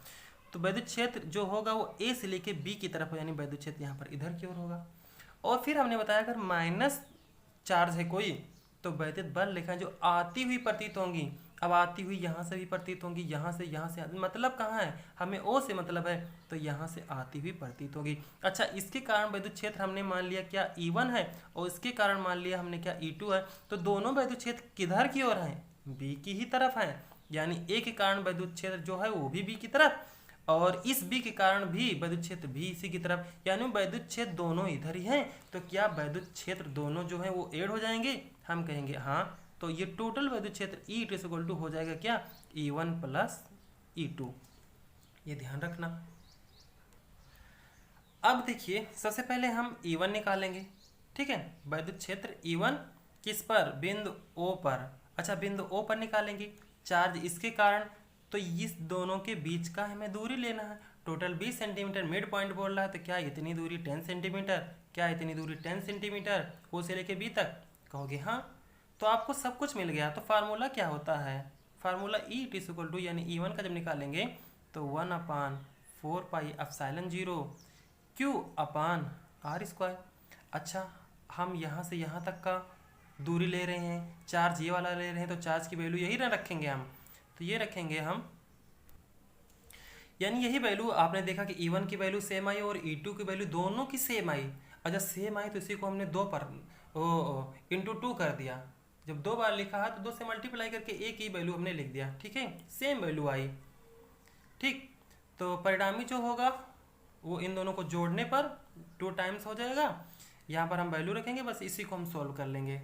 तो विद्युत क्षेत्र जो होगा वो A से लेके B की तरफ हो, यानी विद्युत क्षेत्र यहाँ पर इधर की ओर होगा। और फिर हमने बताया अगर माइनस चार्ज है कोई तो विद्युत बल रेखा जो आती हुई प्रतीत होंगी, अब आती हुई यहाँ से भी प्रतीत होंगी, यहाँ से मतलब कहाँ है, हमें O से मतलब है तो यहाँ से आती हुई प्रतीत होगी। अच्छा, इसके कारण विद्युत क्षेत्र हमने मान लिया क्या E1 है और इसके कारण मान लिया हमने क्या E2 है, तो दोनों विद्युत क्षेत्र किधर की ओर हैं, B की ही तरफ है, यानी A के कारण विद्युत क्षेत्र जो है वो भी B की तरफ और इस B के कारण भी विद्युत क्षेत्र भी इसी की तरफ, यानी विद्युत क्षेत्र दोनों इधर ही हैं। तो क्या विद्युत क्षेत्र दोनों जो है वो ऐड हो जाएंगे, हम कहेंगे हाँ। तो ये टोटल विद्युत क्षेत्र E2 इक्वल टू हो जाएगा क्या E1 प्लस E2, ये ध्यान रखना। अब देखिए सबसे पहले हम E1 निकालेंगे। ठीक है, विद्युत क्षेत्र E1 किस पर, बिंदु O पर। अच्छा, बिंदु O पर निकालेंगे, चार्ज इसके कारण, तो इस दोनों के बीच का हमें दूरी लेना है। टोटल 20 सेंटीमीटर मिड पॉइंट बोल रहा है, तो क्या इतनी दूरी 10 सेंटीमीटर, क्या इतनी दूरी 10 सेंटीमीटर O से लेके B तक, कहोगे हाँ। तो आपको सब कुछ मिल गया। तो फार्मूला क्या होता है, फार्मूला E इक्वल टू यानी E1 का जब निकालेंगे तो 1/4πε0 Q/r²। अच्छा, हम यहाँ से यहाँ तक का दूरी ले रहे हैं, चार्ज ये वाला ले रहे हैं, तो चार्ज की वैल्यू यही ना रखेंगे हम, तो ये रखेंगे हम यानी यही वैल्यू आपने देखा कि E1 की वैल्यू सेम आई और E2 की वैल्यू दोनों की सेम आई। और जब सेम आई तो इसी को हमने दो पर इंटू टू कर दिया। जब दो बार लिखा है तो दो से मल्टीप्लाई करके एक ही वैल्यू हमने लिख दिया, ठीक है, सेम वैल्यू आई। ठीक, तो परिणामी जो होगा वो इन दोनों को जोड़ने पर 2 टाइम्स हो जाएगा। यहाँ पर हम वैल्यू रखेंगे, बस इसी को हम सॉल्व कर लेंगे।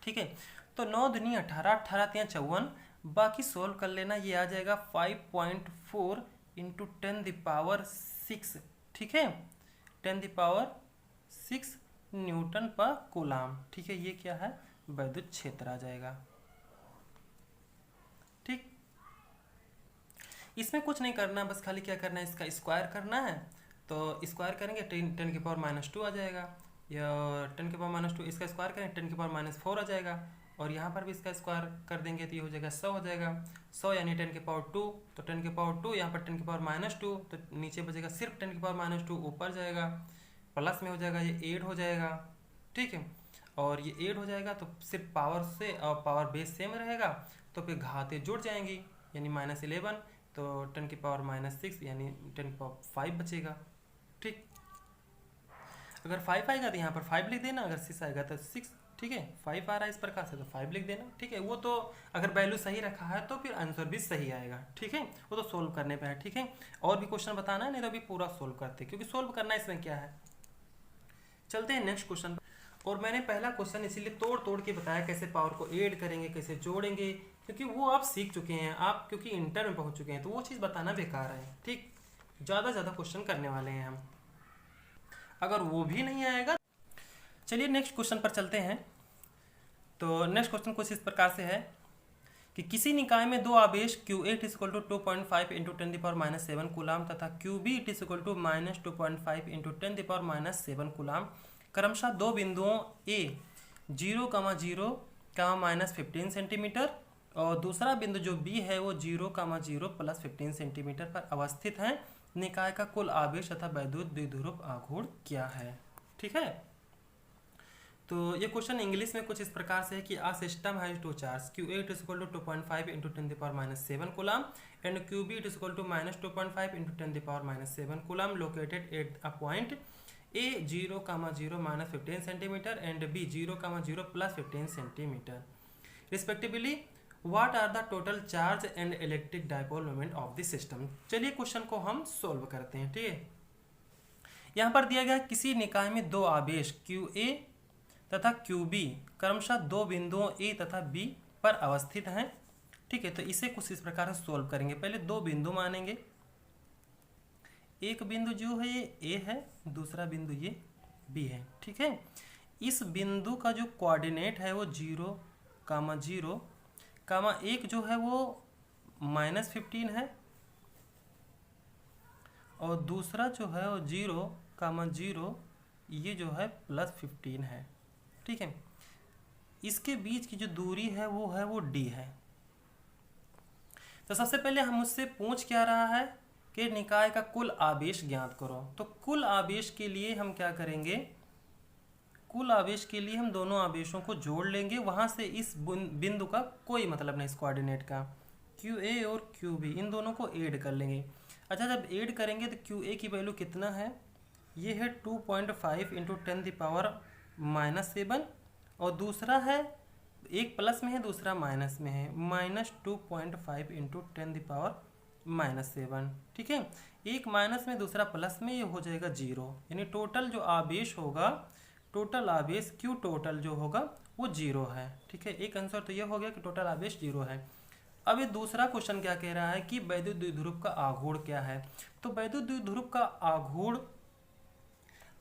ठीक है, तो 9 दूनी 18, 18 तिया 54, बाकी सोल्व कर लेना। ये आ जाएगा 5.4 इंटू 10⁶। ठीक है, 10⁶ न्यूटन पर कूलाम। ठीक है, ये क्या है, वैद्युत क्षेत्र आ जाएगा। ठीक, इसमें कुछ नहीं करना, बस खाली क्या करना है, इसका स्क्वायर करना है। तो स्क्वायर करेंगे 10⁻² आ जाएगा, या 10⁻², इसका स्क्वायर करें 10⁻⁴ आ जाएगा। और यहाँ पर भी इसका स्क्वायर कर देंगे तो ये हो जाएगा 100 हो जाएगा। 100 यानी 10⁻², तो 10⁻², यहाँ पर 10⁻², तो नीचे बचेगा सिर्फ 10⁻², ऊपर जाएगा प्लस में हो जाएगा, ये 8 हो जाएगा। ठीक है, और ये 8 हो जाएगा तो सिर्फ पावर से और पावर बेस सेम रहेगा, तो फिर घातें जुड़ जाएंगी, यानी -11, तो 10⁻⁶ यानी 10⁵ बचेगा। ठीक, अगर 5 आएगा तो यहाँ पर 5 लिख देना, अगर 6 आएगा तो 6। ठीक है, 5 आ रहा है इस प्रकार से तो 5 लिख देना। ठीक है, वो तो अगर वैल्यू सही रखा है तो फिर आंसर भी सही आएगा। ठीक है, वो तो सोल्व करने पे है। ठीक है, और भी क्वेश्चन बताना है, नहीं तो अभी पूरा सोल्व करते हैं, क्योंकि सोल्व करना इसमें क्या है। चलते हैं नेक्स्ट क्वेश्चन। और मैंने पहला क्वेश्चन इसीलिए तोड़ तोड़ के बताया कैसे पावर को ऐड करेंगे, कैसे जोड़ेंगे, क्योंकि वो आप सीख चुके हैं, आप क्योंकि इंटर में पहुंच चुके हैं, तो वो चीज़ बताना बेकार है। ठीक, ज़्यादा क्वेश्चन करने वाले हैं हम, अगर वो भी नहीं आएगा। चलिए नेक्स्ट क्वेश्चन पर चलते हैं। तो नेक्स्ट क्वेश्चन कुछ इस प्रकार से है कि किसी निकाय में दो आवेश Q8 = 2.5 इंटू 10⁻⁷ कूलाम तथा Qb = -2.5 इंटू 10⁻⁷ कूलाम क्रमशः दो बिंदुओं A 0,0, -15 सेंटीमीटर और दूसरा बिंदु जो B है वो 0,0 + 15 सेंटीमीटर पर अवस्थित है। निकाय का कुल आवेश तथा वैद्युत द्विध्रुव आघूर्ण क्या है। ठीक है, तो ये क्वेश्चन इंग्लिश में कुछ इस प्रकार से है कि a system has two charge Q8 = 2.5 into 10⁻⁷ coulomb and Qb = -2.5 into 10⁻⁷ coulomb located at a point A 0,0 -15 centimetre and B 0,0 + 15 centimetre respectively. What are the total charge and electric dipole moment of the system. चलिए question को हम solve करते हैं। ठीक है, यहाँ पर दिया गया किसी निकाय में दो आवेश QA तथा QB क्रमशः दो बिंदुओं A तथा B पर अवस्थित हैं। ठीक है, तो इसे कुछ इस प्रकार से सोल्व करेंगे। पहले दो बिंदु मानेंगे, एक बिंदु जो है ये A है, दूसरा बिंदु ये B है। ठीक है, इस बिंदु का जो कोऑर्डिनेट है वो 0,0, एक जो है वो -15 है और दूसरा जो है वो 0,0, ये जो है +15 है। ठीक है, इसके बीच की जो दूरी है वो D है। तो सबसे पहले हम उससे पूछ क्या रहा है कि निकाय का कुल आवेश ज्ञात करो। तो कुल आवेश के लिए हम क्या करेंगे, कुल आवेश के लिए हम दोनों आवेशों को जोड़ लेंगे, वहां से इस बिंदु का कोई मतलब नहीं, इस कोऑर्डिनेट का QA और QB इन दोनों को ऐड कर लेंगे। अच्छा, जब ऐड करेंगे तो QA की वैल्यू कितना है, ये है 2.5 इंटू 10⁻⁷ और दूसरा है, एक प्लस में है दूसरा माइनस में है, -2.5 इंटू 10⁻⁷। ठीक है, एक माइनस में दूसरा प्लस में, ये हो जाएगा 0, यानी टोटल जो आवेश होगा, टोटल आवेश Q टोटल जो होगा वो 0 है। ठीक है, एक आंसर तो ये हो गया कि टोटल आवेश 0 है। अब ये दूसरा क्वेश्चन क्या कह रहा है कि वैद्युत द्विध्रुव का आघूर्ण क्या है। तो वैद्युत द्विध्रुव का आघूर्ण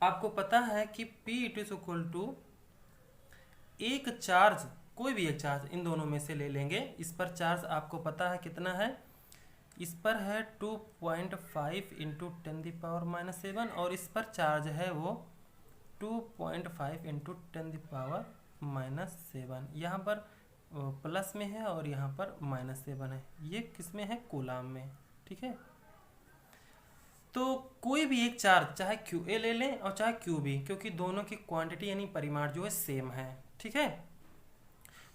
आपको पता है कि P = एक चार्ज, कोई भी एक चार्ज इन दोनों में से ले लेंगे। इस पर चार्ज आपको पता है कितना है, इस पर है 2.5 इंटू 10⁻⁷ और इस पर चार्ज है वो 2.5 इंटू 10⁻⁷। यहाँ पर प्लस में है और यहाँ पर -7 है, ये किस में है, कूलाम में। ठीक है, तो कोई भी एक चार्ज चाहे QA ले लें और चाहे QB, क्योंकि दोनों की क्वांटिटी यानी परिमाण जो है सेम है। ठीक है,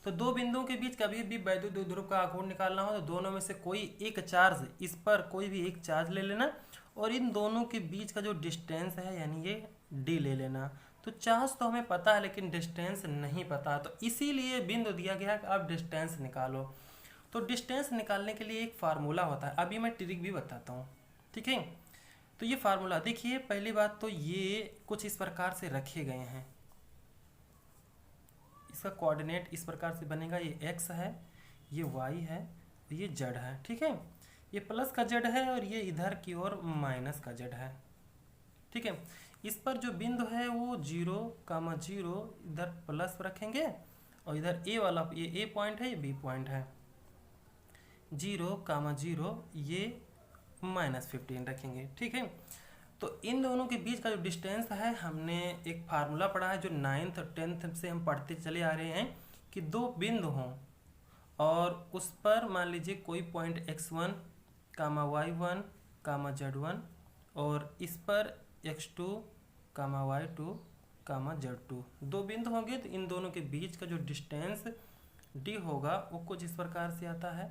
तो दो बिंदुओं के बीच कभी भी वैद्युत द्विध्रुव का आघूर्ण निकालना हो तो दोनों में से कोई एक चार्ज, इस पर कोई भी एक चार्ज ले लेना और इन दोनों के बीच का जो डिस्टेंस है यानी ये डी ले लेना। तो चार्ज तो हमें पता है लेकिन डिस्टेंस नहीं पता, तो इसीलिए बिंदु दिया गया कि आप डिस्टेंस निकालो। तो डिस्टेंस निकालने के लिए एक फार्मूला होता है, अभी मैं ट्रिक भी बताता हूँ, ठीक है। तो ये फार्मूला देखिए, पहली बात तो ये कुछ इस प्रकार से रखे गए हैं, इसका कोऑर्डिनेट इस प्रकार से बनेगा, ये x है, ये y है, ये z है, ठीक है। ये प्लस का z है और ये इधर की ओर माइनस का z है, ठीक है। इस पर जो बिंदु है वो 0,0 इधर प्लस रखेंगे और इधर a वाला, ये a पॉइंट है, ये b पॉइंट है, 0,0 ये -15 रखेंगे, ठीक है। तो इन दोनों के बीच का जो डिस्टेंस है, हमने एक फार्मूला पढ़ा है जो 9th और 10th से हम पढ़ते चले आ रहे हैं कि दो बिंदु हों और उस पर मान लीजिए कोई पॉइंट x1, y1, z1 और इस पर x2, y2, z2 दो बिंदु होंगे, तो इन दोनों के बीच का जो डिस्टेंस d होगा वो कुछ इस प्रकार से आता है,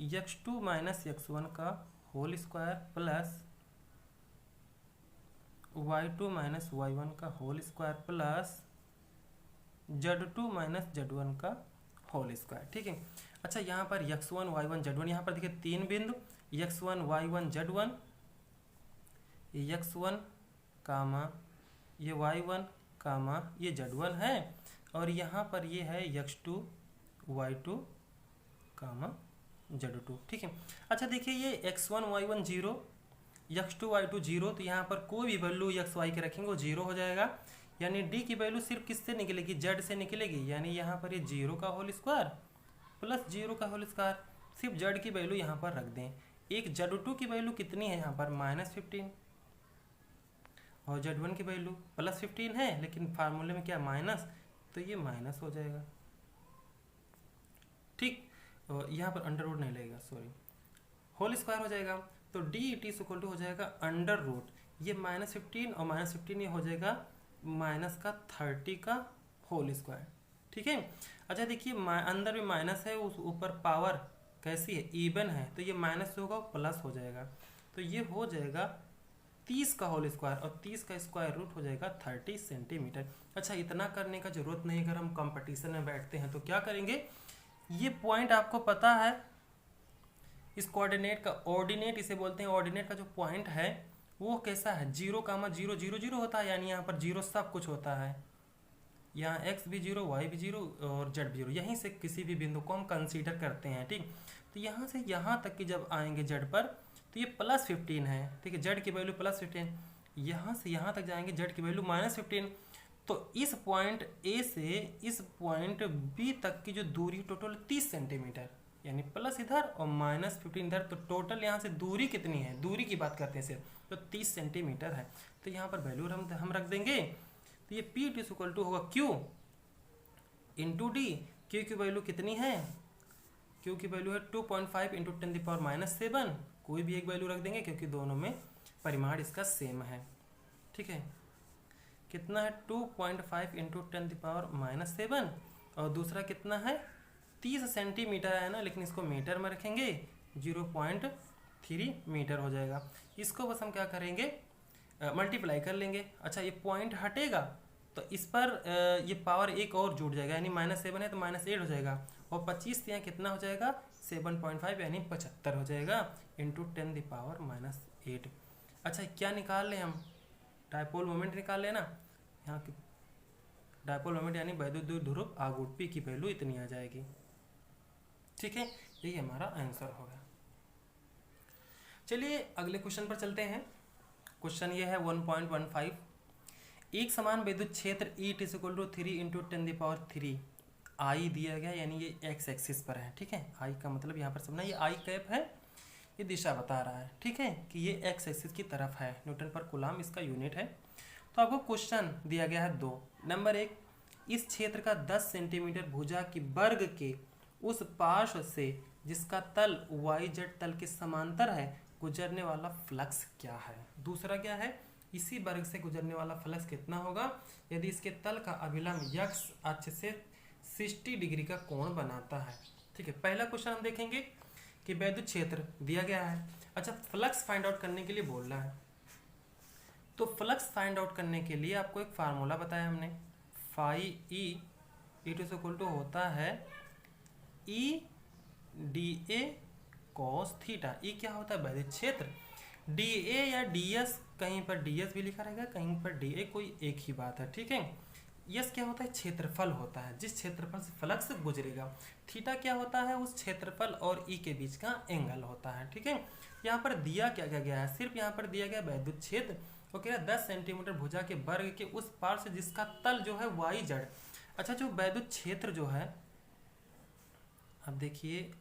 x2 माइनस x1 का whole square plus y2 minus y1 का whole square plus z2 minus z1 का होल स्क्वायर, ठीक है। अच्छा, यहाँ पर x1 y1 z1, यहाँ पर देखिए तीन बिंदु x1 y1 z1, x1 कामा ये y1 कामा ये z1 है और यहाँ पर ये है x2 y2 कामा z2, ठीक है। अच्छा देखिए, ये x1 y1 0, x2 y2 0, तो यहाँ पर कोई भी वैल्यू x y के रखेंगे वो 0 हो जाएगा, यानी d की वैल्यू सिर्फ किससे निकलेगी, z से निकलेगी, यानी यहाँ पर ये 0 का होल स्क्वायर प्लस 0 का होल स्क्वायर, सिर्फ z की वैल्यू यहाँ पर रख दें। एक z2 की वैल्यू कितनी है यहाँ पर -15 और z1 की वैल्यू +15 है, लेकिन फार्मूले में क्या माइनस, तो ये माइनस हो जाएगा, ठीक। यहाँ पर अंडर रूट नहीं लगेगा, सॉरी, होल स्क्वायर हो जाएगा। तो D it is equal to हो जाएगा अंडर रूट, ये -15 और -15 ये हो जाएगा -30 का होल स्क्वायर, ठीक है। अच्छा देखिए, अंदर में माइनस है, उस ऊपर पावर कैसी है, इवन है, तो ये माइनस से होगा प्लस हो जाएगा, तो ये हो जाएगा 30 का होल स्क्वायर और 30 का स्क्वायर रूट हो जाएगा 30 सेंटीमीटर। अच्छा, इतना करने का जरूरत नहीं, अगर हम कंपटीशन में बैठते हैं तो क्या करेंगे, ये पॉइंट आपको पता है, इस कोऑर्डिनेट का ऑर्डिनेट इसे बोलते हैं, ऑर्डिनेट का जो पॉइंट है वो कैसा है, 0,000 होता है, यानी यहाँ पर 0 सब कुछ होता है, यहाँ x भी 0, y भी 0 और z भी 0, यहीं से किसी भी बिंदु को हम कंसीडर करते हैं, ठीक। तो यहाँ से यहाँ तक कि जब आएंगे z पर तो ये +15 है, ठीक है, z की वैल्यू +15, यहाँ से यहाँ तक जाएंगे z की वैल्यू -15, तो इस पॉइंट A से इस पॉइंट B तक की जो दूरी टोटल 30 सेंटीमीटर, यानी प्लस इधर और -15 इधर, तो टोटल यहाँ से दूरी कितनी है, दूरी की बात करते हैं सिर्फ, तो 30 सेंटीमीटर है। तो यहाँ पर वैल्यू हम रख देंगे, तो ये P इक्वल टू होगा Q इंटू डी। Q की वैल्यू कितनी है, Q की वैल्यू है 2.5 इंटू 10⁻⁷, कोई भी एक वैल्यू रख देंगे क्योंकि दोनों में परिमाण इसका सेम है, ठीक है। कितना है 2.5 इंटू 10⁻⁷, और दूसरा कितना है 30 सेंटीमीटर है ना, लेकिन इसको मीटर में रखेंगे, 0.3 मीटर हो जाएगा। इसको बस हम क्या करेंगे, मल्टीप्लाई कर लेंगे। अच्छा, ये पॉइंट हटेगा तो इस पर ये पावर एक और जुड़ जाएगा, यानी -7 है तो -8 हो जाएगा, और 25 यहाँ कितना हो जाएगा 7.5 यानी 75 हो जाएगा इंटू 10⁻⁸। अच्छा, क्या निकाल लें हम, डायपोल मोमेंट निकाल लेना, यहाँ की डायपोल मोमेंट यानी वैद्युत द्विध्रुव आघूर्ण P की वैल्यू इतनी आ जाएगी, ठीक है। यही हमारा आंसर होगा। चलिए अगले क्वेश्चन पर चलते हैं। क्वेश्चन ये है 1.15, एक समान विद्युत क्षेत्र E equal to 3 into 10⁻³ I दिया गया, यानी ये x एक्सिस पर है, ठीक है। I का मतलब यहाँ पर समझना, ये I कैप है, ये दिशा बता रहा है, ठीक है, कि ये x एक्सिस की तरफ है, न्यूटन पर कूलम इसका यूनिट है। तो आपको क्वेश्चन दिया गया है 2, नंबर 1, इस क्षेत्र का 10 सेंटीमीटर भुजा की वर्ग के उस पार्श्व से जिसका तल YZ तल के समांतर है गुजरने वाला फ्लक्स क्या है। दूसरा क्या है, इसी वर्ग से गुजरने वाला फ्लक्स कितना होगा यदि इसके तल का अभिलंब x अक्ष से 60 डिग्री का कोण बनाता है। ठीक है, पहला क्वेश्चन हम देखेंगे कि वैद्युत क्षेत्र दिया गया है। अच्छा, फ्लक्स फाइंड आउट करने के लिए बोल रहा है, तो फ्लक्स फाइंड आउट करने के लिए आपको एक फार्मूला बताया हमने, phi E it is equal to होता है E D A cos theta. E क्या होता है? वैद्युत क्षेत्र। डी ए या डी एस, कहीं पर डी एस भी लिखा रहेगा, कहीं पर डी ए, कोई एक ही बात है। ठीक है, यस क्या होता है? क्षेत्रफल होता है, जिस क्षेत्रफल से फ्लक्स गुजरेगा। थीटा क्या होता है? उस क्षेत्रफल और ई के बीच का एंगल होता है। ठीक है, यहाँ पर दिया क्या क्या गया है? सिर्फ यहाँ पर दिया गया वैद्युत क्षेत्र। वो कह रहा है 10 सेंटीमीटर भुजा के वर्ग के उस पार से जिसका तल जो है वाई जेड। अच्छा, जो वैद्युत क्षेत्र जो है, अब देखिए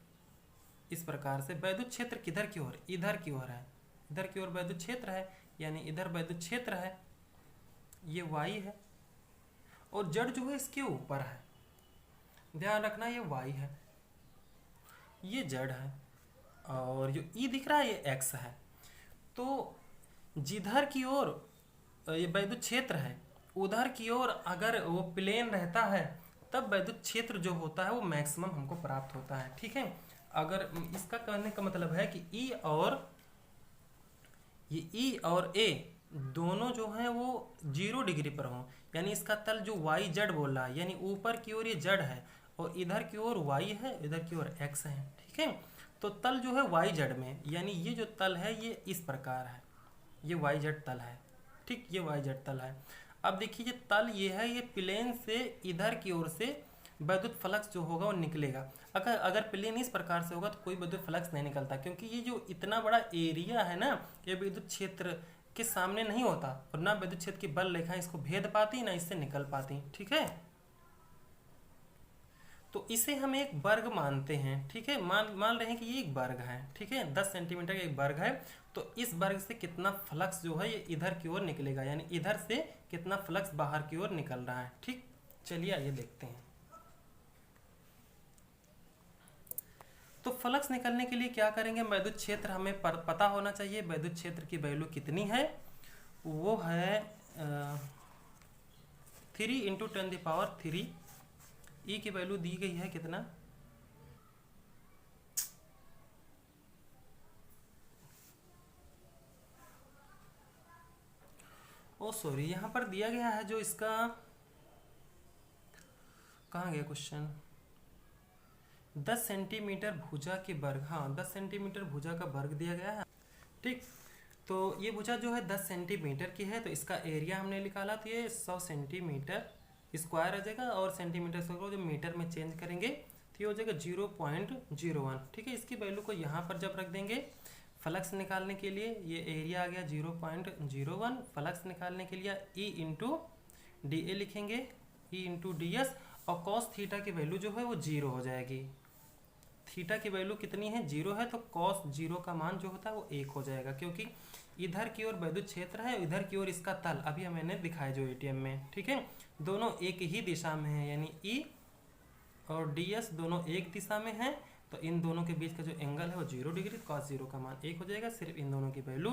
इस प्रकार से वैद्युत क्षेत्र किधर की ओर? इधर की ओर है, इधर की ओर वैद्युत क्षेत्र है, यानी इधर वैद्युत क्षेत्र है, ये वाई है, और जड़ जो है इसके ऊपर है। ध्यान रखना ये वाई है, ये जड़ है, और जो ई दिख रहा है ये एक्स है। तो जिधर की ओर ये वैद्युत क्षेत्र है, उधर की ओर अगर वो प्लेन रहता है तब वैद्युत क्षेत्र जो होता है वो मैक्सिमम हमको प्राप्त होता है। ठीक है, अगर इसका कहने का मतलब है कि ई और ए दोनों जो हैं वो 0 डिग्री पर हों, यानी इसका तल जो वाई जेड बोल रहा है, यानी ऊपर की ओर ये जेड है और इधर की ओर वाई है, इधर की ओर एक्स है। ठीक है, तो तल जो है वाई जेड में, यानी ये जो तल है ये इस प्रकार है, ये वाई जेड तल है। ठीक, ये वाई जेड तल है। अब देखिए ये तल ये है, ये प्लेन से इधर की ओर से वैद्युत फ्लक्स जो होगा वो निकलेगा। अगर प्लेन इस प्रकार से होगा तो कोई वैद्युत फ्लक्स नहीं निकलता, क्योंकि ये जो इतना बड़ा एरिया है ना, ये विद्युत क्षेत्र के सामने नहीं होता, और ना विद्युत क्षेत्र की बल रेखाएं इसको भेद पाती ना इससे निकल पाती। ठीक है, तो इसे हम एक वर्ग मानते हैं। ठीक है, मान रहे हैं कि ये एक वर्ग है। ठीक है, 10 सेंटीमीटर का एक वर्ग है, तो इस वर्ग से कितना फ्लक्स जो है ये इधर की ओर निकलेगा, यानी इधर से कितना फ्लक्स बाहर की ओर निकल रहा है। ठीक, चलिए आइए देखते हैं। तो फ्लक्स निकलने के लिए क्या करेंगे? वैद्युत क्षेत्र हमें पता होना चाहिए। वैद्युत क्षेत्र की वैल्यू कितनी है? वो है 3 × 10⁻³ ई की वैल्यू दी गई है कितना? ओ सॉरी, यहाँ पर दिया गया है जो इसका, कहाँ गया क्वेश्चन? 10 सेंटीमीटर भुजा के वर्ग। हाँ, 10 सेंटीमीटर भुजा का वर्ग दिया गया है। ठीक, तो ये भुजा जो है 10 सेंटीमीटर की है, तो इसका एरिया हमने निकाला, तो ये 100 सेंटीमीटर स्क्वायर आ जाएगा, और सेंटीमीटर स्क्वायर जो मीटर में चेंज करेंगे तो ये हो जाएगा 0.01। ठीक है, इसकी वैल्यू को यहाँ पर जब रख देंगे फ्लक्स निकालने के लिए, ये एरिया आ गया 0.01। फ्लक्स निकालने के लिए ई × डी ए लिखेंगे, ई × डी एस, और कॉस थीटा की वैल्यू जो है वो 0 हो जाएगी। थीटा की वैल्यू कितनी है? 0 है, तो कॉस 0 का मान जो होता है वो 1 हो जाएगा, क्योंकि इधर की ओर वैद्युत क्षेत्र है, इधर की ओर इसका तल अभी मैंने दिखाया जो एटीएम में। ठीक है, दोनों एक ही दिशा में है, यानी ई और डी एस दोनों एक दिशा में है, तो इन दोनों के बीच का जो एंगल है वो 0 डिग्री, कॉस 0 का मान 1 हो जाएगा। सिर्फ इन दोनों की वैल्यू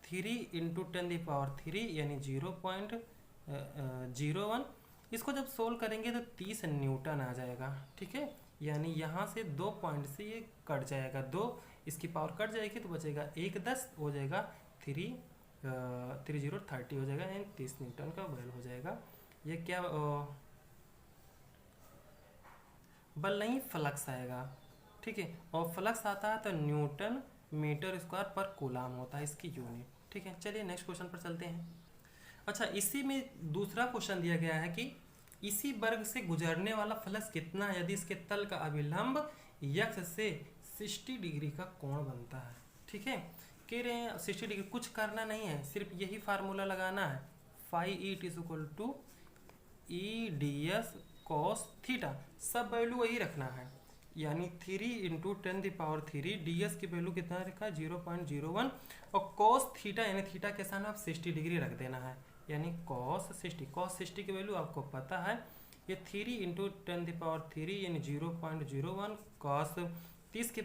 3 × 10⁻³ यानी 0.01। इसको जब सोल्व करेंगे तो 30 न्यूटन आ जाएगा। ठीक है, यानी यहाँ से 2 पॉइंट से ये कट जाएगा, 2 इसकी पावर कट जाएगी तो बचेगा 1 10 हो जाएगा, 3 0 30 हो जाएगा, यानी 30 न्यूटन का बल हो जाएगा। ये क्या बल नहीं, फ्लक्स आएगा। ठीक है, और फ्लक्स आता है तो न्यूटन मीटर स्क्वायर पर कूलाम होता है इसकी यूनिट। ठीक है, चलिए नेक्स्ट क्वेश्चन पर चलते हैं। अच्छा, इसी में दूसरा क्वेश्चन दिया गया है कि इसी वर्ग से गुजरने वाला फ्लक्स कितना है यदि इसके तल का अभिलंब यक्ष से 60 डिग्री का कोण बनता है। ठीक है, कह रहे हैं 60 डिग्री, कुछ करना नहीं है, सिर्फ यही फार्मूला लगाना है, phi E is equal to E D S cos theta, सब वैल्यू वही रखना है, यानी 3 × 10⁻³ डी एस की वैल्यू कितना रखा है? 0.01, और कॉस थीटा यानी थीटा के साथ आप 60 डिग्री रख देना है, यानी कॉस 60। कॉस 60 की वैल्यू आपको पता है, ये 3 × 10⁻³ यानी 0.01, कॉस 30 की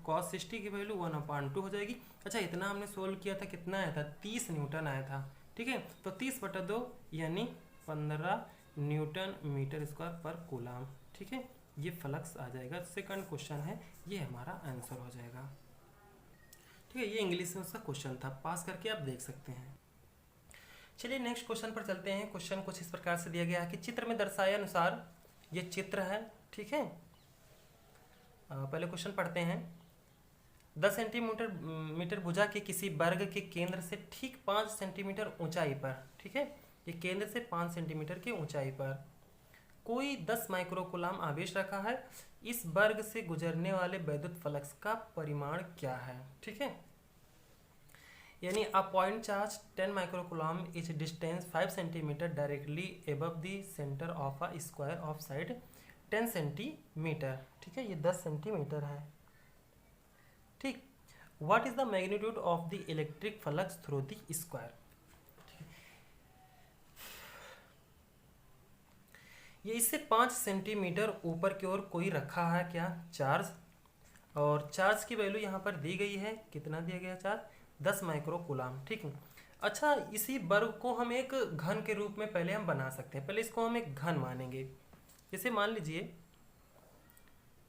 कॉस 60 की वैल्यू 1/2 हो जाएगी। अच्छा, इतना हमने सोल्व किया था, कितना आया था? 30 न्यूटन आया था। ठीक है, तो 30/2 यानी 15 न्यूटन मीटर स्क्वायर पर कूलाम। ठीक है, ये फ्लक्स आ जाएगा। सेकंड क्वेश्चन है, ये हमारा आंसर हो जाएगा। ठीक है, ये इंग्लिश में उसका क्वेश्चन था, पास करके आप देख सकते हैं। चलिए नेक्स्ट क्वेश्चन पर चलते हैं। क्वेश्चन कुछ इस प्रकार से दिया गया है कि चित्र में दर्शाए अनुसार, ये चित्र है, ठीक है। पहले क्वेश्चन पढ़ते हैं। 10 सेंटीमीटर भुजा के किसी वर्ग के केंद्र से ठीक 5 सेंटीमीटर ऊंचाई पर, ठीक है, ये केंद्र से 5 सेंटीमीटर की ऊंचाई पर कोई 10 माइक्रोकूलाम आवेश रखा है। इस वर्ग से गुजरने वाले वैद्युत फ्लक्स का परिमाण क्या है, ठीक है। यानी a point charge 10 microcoulomb is distance 5 centimetre directly above the centre of a square of side 10 centimetre, ठीक है, ये 10 सेंटीमीटर है, ठीक। What is the magnitude of the electric flux through the square. ये इससे 5 सेंटीमीटर ऊपर की ओर कोई रखा है क्या, चार्ज, और चार्ज की वैल्यू यहाँ पर दी गई है, कितना दिया गया चार्ज, 10 माइक्रोकूलाम, ठीक है। अच्छा, इसी वर्ग को हम एक घन के रूप में पहले हम बना सकते हैं। पहले इसको हम एक घन मानेंगे। जैसे मान लीजिए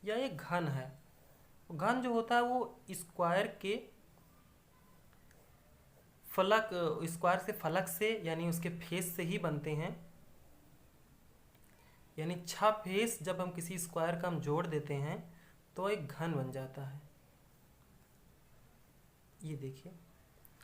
यह एक घन है। घन जो होता है वो स्क्वायर के फलक, स्क्वायर से फलक से यानी उसके फेस से ही बनते हैं। यानी 6 फेस जब हम किसी स्क्वायर का हम जोड़ देते हैं तो एक घन बन जाता है। ये देखिए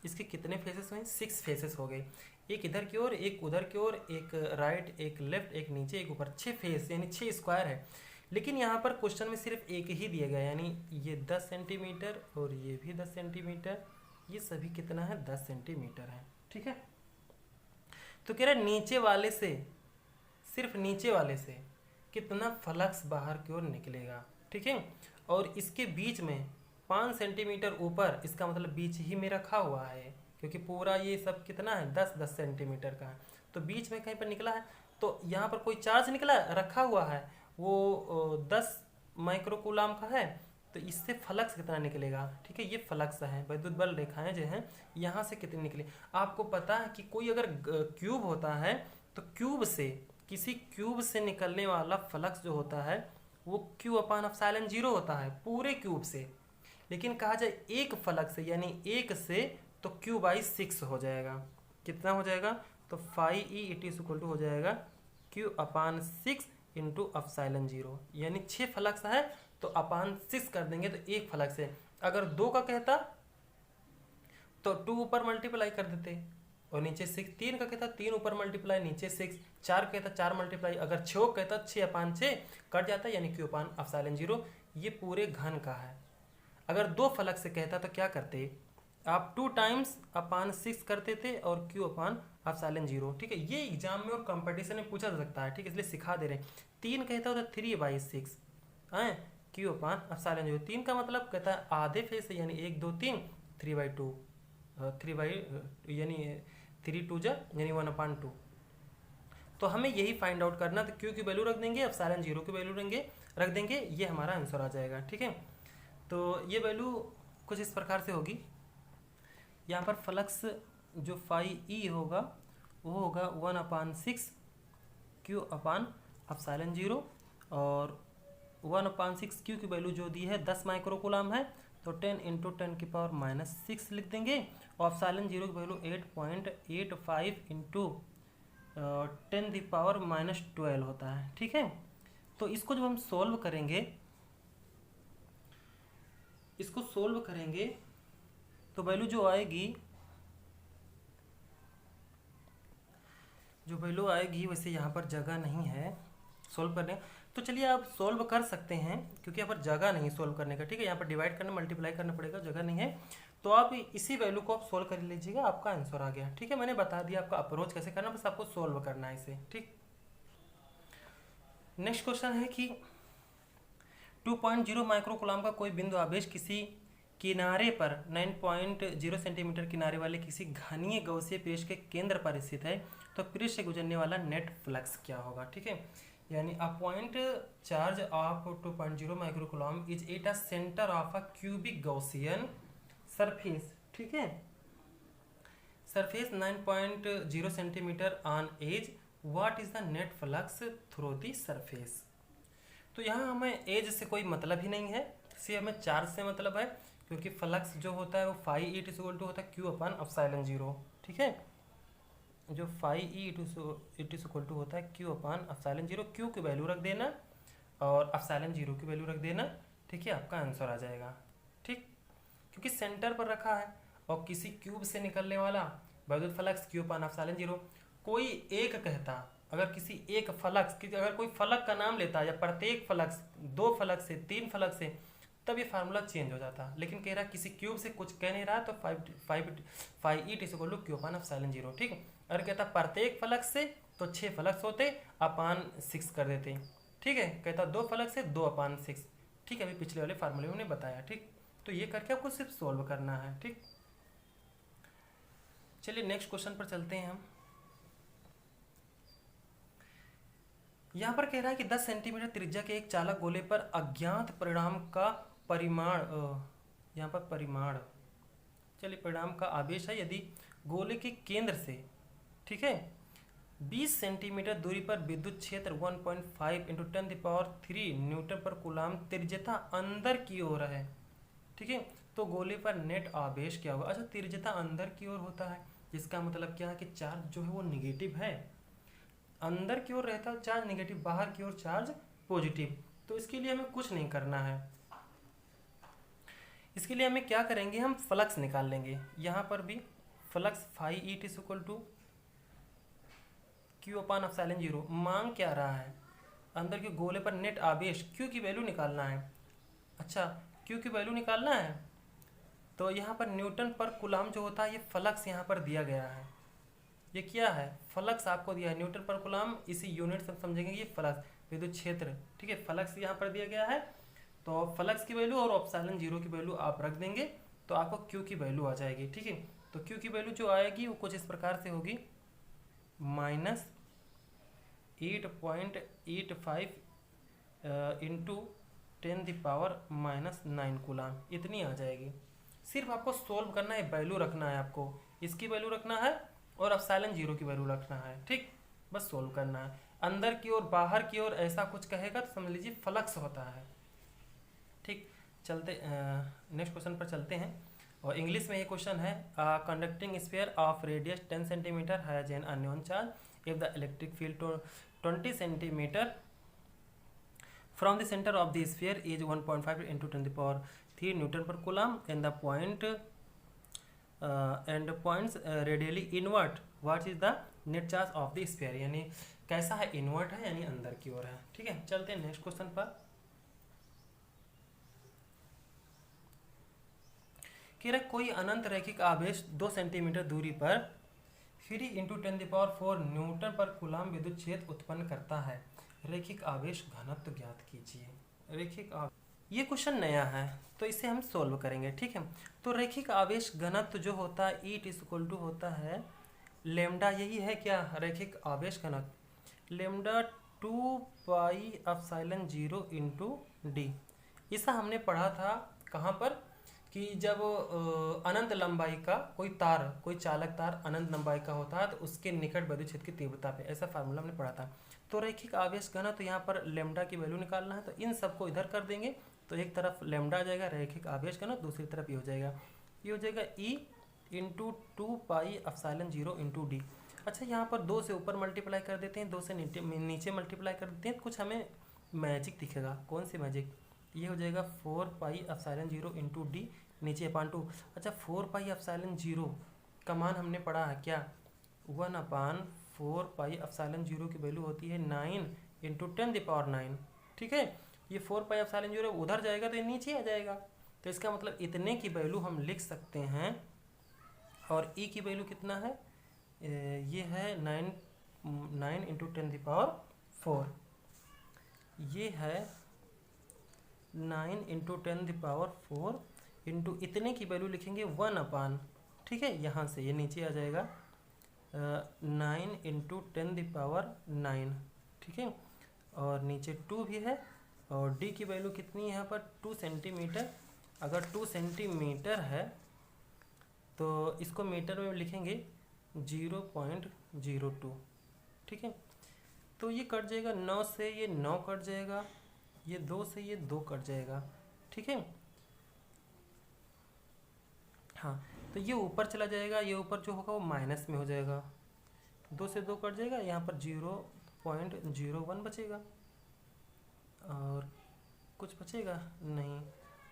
इसके कितने फेसेस हुए, 6 फेसेस हो गए, एक इधर की ओर, एक उधर की ओर, एक राइट, एक लेफ्ट, एक नीचे, एक ऊपर, 6 फेस यानी 6 स्क्वायर है। लेकिन यहाँ पर क्वेश्चन में सिर्फ एक ही दिया गया, यानी ये 10 सेंटीमीटर और ये भी 10 सेंटीमीटर, ये सभी कितना है, 10 सेंटीमीटर है, ठीक है। तो कह रहा है नीचे वाले से, सिर्फ नीचे वाले से कितना फ्लक्स बाहर की ओर निकलेगा, ठीक है। और इसके बीच में 5 सेंटीमीटर ऊपर, इसका मतलब बीच ही में रखा हुआ है, क्योंकि पूरा ये सब कितना है, 10-10 सेंटीमीटर का है, तो बीच में कहीं पर निकला है। तो यहाँ पर कोई चार्ज निकला रखा हुआ है, वो 10 माइक्रोकूलाम का है, तो इससे फ्लक्स कितना निकलेगा, ठीक है। ये फ्लक्स है, वैद्युत बल रेखाएं जो हैं यहाँ से कितनी निकले। आपको पता है कि कोई अगर क्यूब होता है तो क्यूब से, किसी क्यूब से निकलने वाला फ्लक्स जो होता है वो Q/ε0 होता है पूरे क्यूब से। लेकिन कहा जाए एक फ्लक्स से यानी एक से, तो Q/6 हो जाएगा। कितना हो जाएगा, तो phi it is equal to हो जाएगा Q/6 इंटू ε0, यानी 6 फ्लक्स है तो /6 कर देंगे तो एक फ्लक्स है। अगर 2 का कहता तो 2 ऊपर मल्टीप्लाई कर देते और नीचे 6, 3 का कहता 3 ऊपर मल्टीप्लाई नीचे 6, 4 कहता 4 मल्टीप्लाई, अगर 6 कहता 6/6 कट जाता यानी Q/ε0। ये पूरे घन का है। अगर 2 फ्लक्स से कहता तो क्या करते आप, 2 टाइम्स /6 करते थे और Q/ε0, ठीक है। ये एग्जाम में और कंपटीशन में पूछा जा सकता है, ठीक है, इसलिए सिखा दे रहे हैं। 3 कहता हो तो 3/6 है Q/ε0। 3 का मतलब कहता है आधे फेस यानी 1 2 3, 3/2, 3 यानी 3 2 यानी 1/2। तो हमें यही फाइंड आउट करना, तो Q की वैल्यू रख देंगे, ε0 की वैल्यू रख देंगे, ये हमारा आंसर आ जाएगा, ठीक है। तो ये वैल्यू कुछ इस प्रकार से होगी। यहाँ पर फ्लक्स जो phi होगा वो होगा 1/6 Q/ε0, और 1/6 Q की वैल्यू जो दी है 10 माइक्रोकूलाम है, तो 10 × 10⁻⁻6 लिख देंगे, और ε0 की वैल्यू 8.85 × 10⁻⁻12 होता है, ठीक है। तो इसको जब हम सोल्व करेंगे, इसको सोल्व करेंगे तो वैल्यू जो आएगी, वैसे यहाँ पर जगह नहीं है सोल्व करने, तो चलिए आप सोल्व कर सकते हैं क्योंकि यहाँ पर जगह नहीं सोल्व करने का, ठीक है। यहाँ पर डिवाइड करना, मल्टीप्लाई करना पड़ेगा, जगह नहीं है। तो आप इसी वैल्यू को आप सोल्व कर लीजिएगा, आपका आंसर आ गया, ठीक है। मैंने बता दिया आपका अप्रोच कैसे करना, बस आपको सोल्व करना है इसे, ठीक। नेक्स्ट क्वेश्चन है कि 2.0 माइक्रोकूलाम का कोई बिंदु आवेश किसी किनारे पर 9.0 सेंटीमीटर किनारे वाले किसी घनीय गौसीय पृष्ठ के केंद्र पर स्थित है, तो पृष्ठ से गुजरने वाला नेट फ्लक्स क्या होगा, ठीक है। यानी a point charge of 2.0 microcoulomb is at a centre of a cubic Gaussian surface, ठीक है। Surface 9.0 centimetre on edge, what is the net flux through the surface. तो यहाँ हमें एज से कोई मतलब ही नहीं है, सिर्फ हमें चार्ज से मतलब है, क्योंकि फ्लक्स जो होता है वो फाई ई इट होता है क्यू अपन एप्सिलॉन जीरो। ठीक है, जो फाई ई इट होता है क्यू अपन एप्सिलॉन जीरो। क्यू की वैल्यू रख देना और एप्सिलॉन जीरो की वैल्यू रख देना। ठीक है, आपका आंसर आ जाएगा। ठीक, क्योंकि सेंटर पर रखा है और किसी क्यूब से निकलने वाला वैद्युत फ्लक्स क्यू अपन एप्सिलॉन जीरो। कोई एक कहता, अगर किसी एक फ्लक्स अगर कोई फलक का नाम लेता या प्रत्येक फ्लक्स, 2 फ्लक्स से 3 फ्लक्स से, तब ये फार्मूला चेंज हो जाता। लेकिन कह रहा किसी क्यूब से कुछ कह नहीं रहा, तो phi it equal to Q upon epsilon zero. ठीक है, अगर कहता प्रत्येक फ्लक्स से तो 6 फ्लक्स होते, अपान 6 कर देते। ठीक है, कहता 2 फ्लक्स से 2 अपान 6। ठीक है, अभी पिछले वाले फार्मूले में उन्हें बताया। ठीक, तो ये करके आपको सिर्फ सोल्व करना है। ठीक, चलिए नेक्स्ट क्वेश्चन पर चलते हैं हम। यहाँ पर कह रहा है कि 10 सेंटीमीटर त्रिज्या के एक चालक गोले पर अज्ञात परिणाम का परिमाण, यहाँ पर परिमाण, चलिए परिणाम का आवेश है, यदि गोले के केंद्र से, ठीक है, 20 सेंटीमीटर दूरी पर विद्युत क्षेत्र 1.5 × 10³ न्यूटन पर कूलाम त्रिज्यता अंदर की ओर है। ठीक है, तो गोले पर नेट आवेश क्या होगा। अच्छा, त्रिज्यता अंदर की ओर होता है, जिसका मतलब क्या है कि चार्ज जो है वो निगेटिव है, अंदर की ओर रहता है चार्ज निगेटिव, बाहर की ओर चार्ज पॉजिटिव। तो इसके लिए हमें कुछ नहीं करना है, इसके लिए हमें क्या करेंगे, हम फ्लक्स निकाल लेंगे। यहाँ पर भी flux phi it is equal to Q upon epsilon zero. मांग क्या रहा है, अंदर के गोले पर नेट आवेश क्यू की वैल्यू निकालना है। अच्छा, क्यू की वैल्यू निकालना है, तो यहाँ पर न्यूटन पर कूलाम जो होता है, ये फ्लक्स यहाँ पर दिया गया है। ये क्या है, फ्लक्स आपको दिया है, न्यूटन पर कूलाम, इसी यूनिट से समझेंगे ये फ्लक्स विद्युत क्षेत्र। ठीक है, फ्लक्स यहाँ पर दिया गया है, तो फ्लक्स की वैल्यू और एप्सिलॉन जीरो की वैल्यू आप रख देंगे, तो आपको क्यू की वैल्यू आ जाएगी। ठीक है, तो क्यू की वैल्यू जो आएगी वो कुछ इस प्रकार से होगी, -8.85 इंटू 10⁻⁻9 कूलाम, इतनी आ जाएगी। सिर्फ आपको सोल्व करना है, वैल्यू रखना है, आपको इसकी वैल्यू रखना है और एप्सिलॉन जीरो की वैल्यू रखना है। ठीक, बस सोल्व करना है। अंदर की ओर बाहर की ओर ऐसा कुछ कहेगा तो समझ लीजिए फ्लक्स होता है। ठीक, चलते नेक्स्ट क्वेश्चन पर चलते हैं, और इंग्लिश में ये क्वेश्चन है, conducting sphere of radius 10 centimetre has an unknown charge if the electric field 20 centimetre from the center of the sphere is 1.5 into 10³ Newton per coulomb and the points radially inward. What is the net charge of the sphere? यानी कैसा है, invert है यानी अंदर की ओर है। ठीक है, चलते हैं नेक्स्ट क्वेश्चन पर। कह रहा कोई अनंत रैखिक आवेश 2 सेंटीमीटर दूरी पर 3 × 10⁴ न्यूटन पर कूलाम विद्युत क्षेत्र उत्पन्न करता है, रैखिक आवेश घनत्व ज्ञात कीजिए। रैखिक ये क्वेश्चन नया है, तो इसे हम सोल्व करेंगे। ठीक है, तो रैखिक आवेश घनत्व जो होता है ईट इज इक्वल टू होता है लेमडा, यही है क्या, रैखिक आवेश घनत्व लेमडा 2 पाई एप्सिलॉन 0 × d। ऐसा हमने पढ़ा था कहाँ पर, कि जब अनंत लंबाई का कोई तार, कोई चालक तार अनंत लंबाई का होता है, तो उसके निकट विद्युत क्षेत्र की तीव्रता पे, ऐसा फार्मूला हमने पढ़ा था। तो रैखिक आवेश घनत्व, तो यहाँ पर लेमडा की वैल्यू निकालना है, तो इन सबको इधर कर देंगे, तो एक तरफ लेमडा आ जाएगा रैखिक आवेश घनत्व, दूसरी तरफ ये हो जाएगा, ये हो जाएगा E × 2 पाई एप्सिलॉन 0 × d। अच्छा, यहाँ पर 2 से ऊपर मल्टीप्लाई कर देते हैं, 2 से नीचे मल्टीप्लाई कर देते हैं, कुछ हमें मैजिक दिखेगा। कौन सी मैजिक, ये हो जाएगा 4 पाई एप्सिलॉन 0 × d नीचे अपान 2। अच्छा, 4 पाई एप्सिलॉन 0 का मान हमने पढ़ा है क्या, 1/4 पाई एप्सिलॉन 0 की वैल्यू होती है 9 × 10⁹। ठीक है, ये 4 पाई एप्सिलॉन 0 उधर जाएगा तो ये नीचे आ जाएगा, तो इसका मतलब इतने की वैल्यू हम लिख सकते हैं। और E की वैल्यू कितना है, ये है 9 × 10⁴, ये है 9 × 10⁴ इंटू इतने की वैल्यू लिखेंगे 1/, ठीक है, यहाँ से ये नीचे आ जाएगा 9 × 10⁹, ठीक है, और नीचे 2 भी है, और D की वैल्यू कितनी है यहाँ पर 2 सेंटीमीटर। अगर 2 सेंटीमीटर है तो इसको मीटर में लिखेंगे 0.02, ठीक है, तो ये कट जाएगा 9 से, ये 9 कट जाएगा, ये 2 से ये 2 कट जाएगा, ठीक है। हाँ, तो ये ऊपर चला जाएगा, ये ऊपर जो होगा वो माइनस में हो जाएगा, 2 से 2 कट जाएगा, यहाँ पर 0.01 बचेगा और कुछ बचेगा नहीं।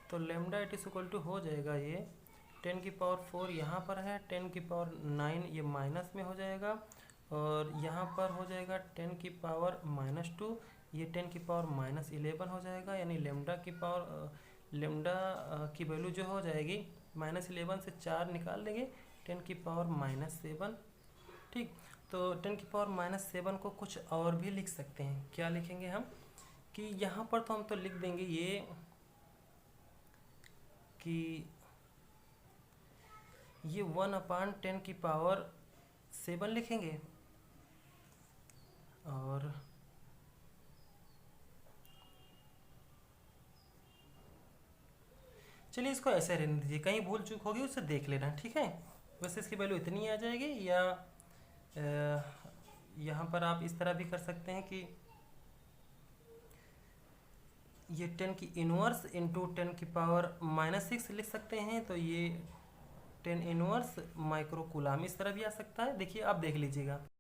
तो lambda it is equal to हो जाएगा ये 10 की पावर 4 यहाँ पर है, 10 की पावर 9 ये माइनस में हो जाएगा और यहाँ पर हो जाएगा 10 की पावर -2, ये 10 की पावर -11 हो जाएगा। यानी लेमडा की वैल्यू जो हो जाएगी -11 से 4 निकाल देंगे, 10 की पावर -7, ठीक। तो 10 की पावर -7 को कुछ और भी लिख सकते हैं। क्या लिखेंगे हम कि यहाँ पर तो हम तो लिख देंगे ये कि ये 1/10 की पावर 7 लिखेंगे और चलिए इसको ऐसे रहने दीजिए, कहीं भूल चूक होगी उसे देख लेना, ठीक है। वैसे इसकी वैल्यू इतनी आ जाएगी, या यहाँ पर आप इस तरह भी कर सकते हैं कि ये 10 की इनवर्स इंटू 10 की पावर -6 लिख सकते हैं। तो ये 10 इनवर्स माइक्रो कूलाम इस तरह भी आ सकता है। देखिए आप देख लीजिएगा।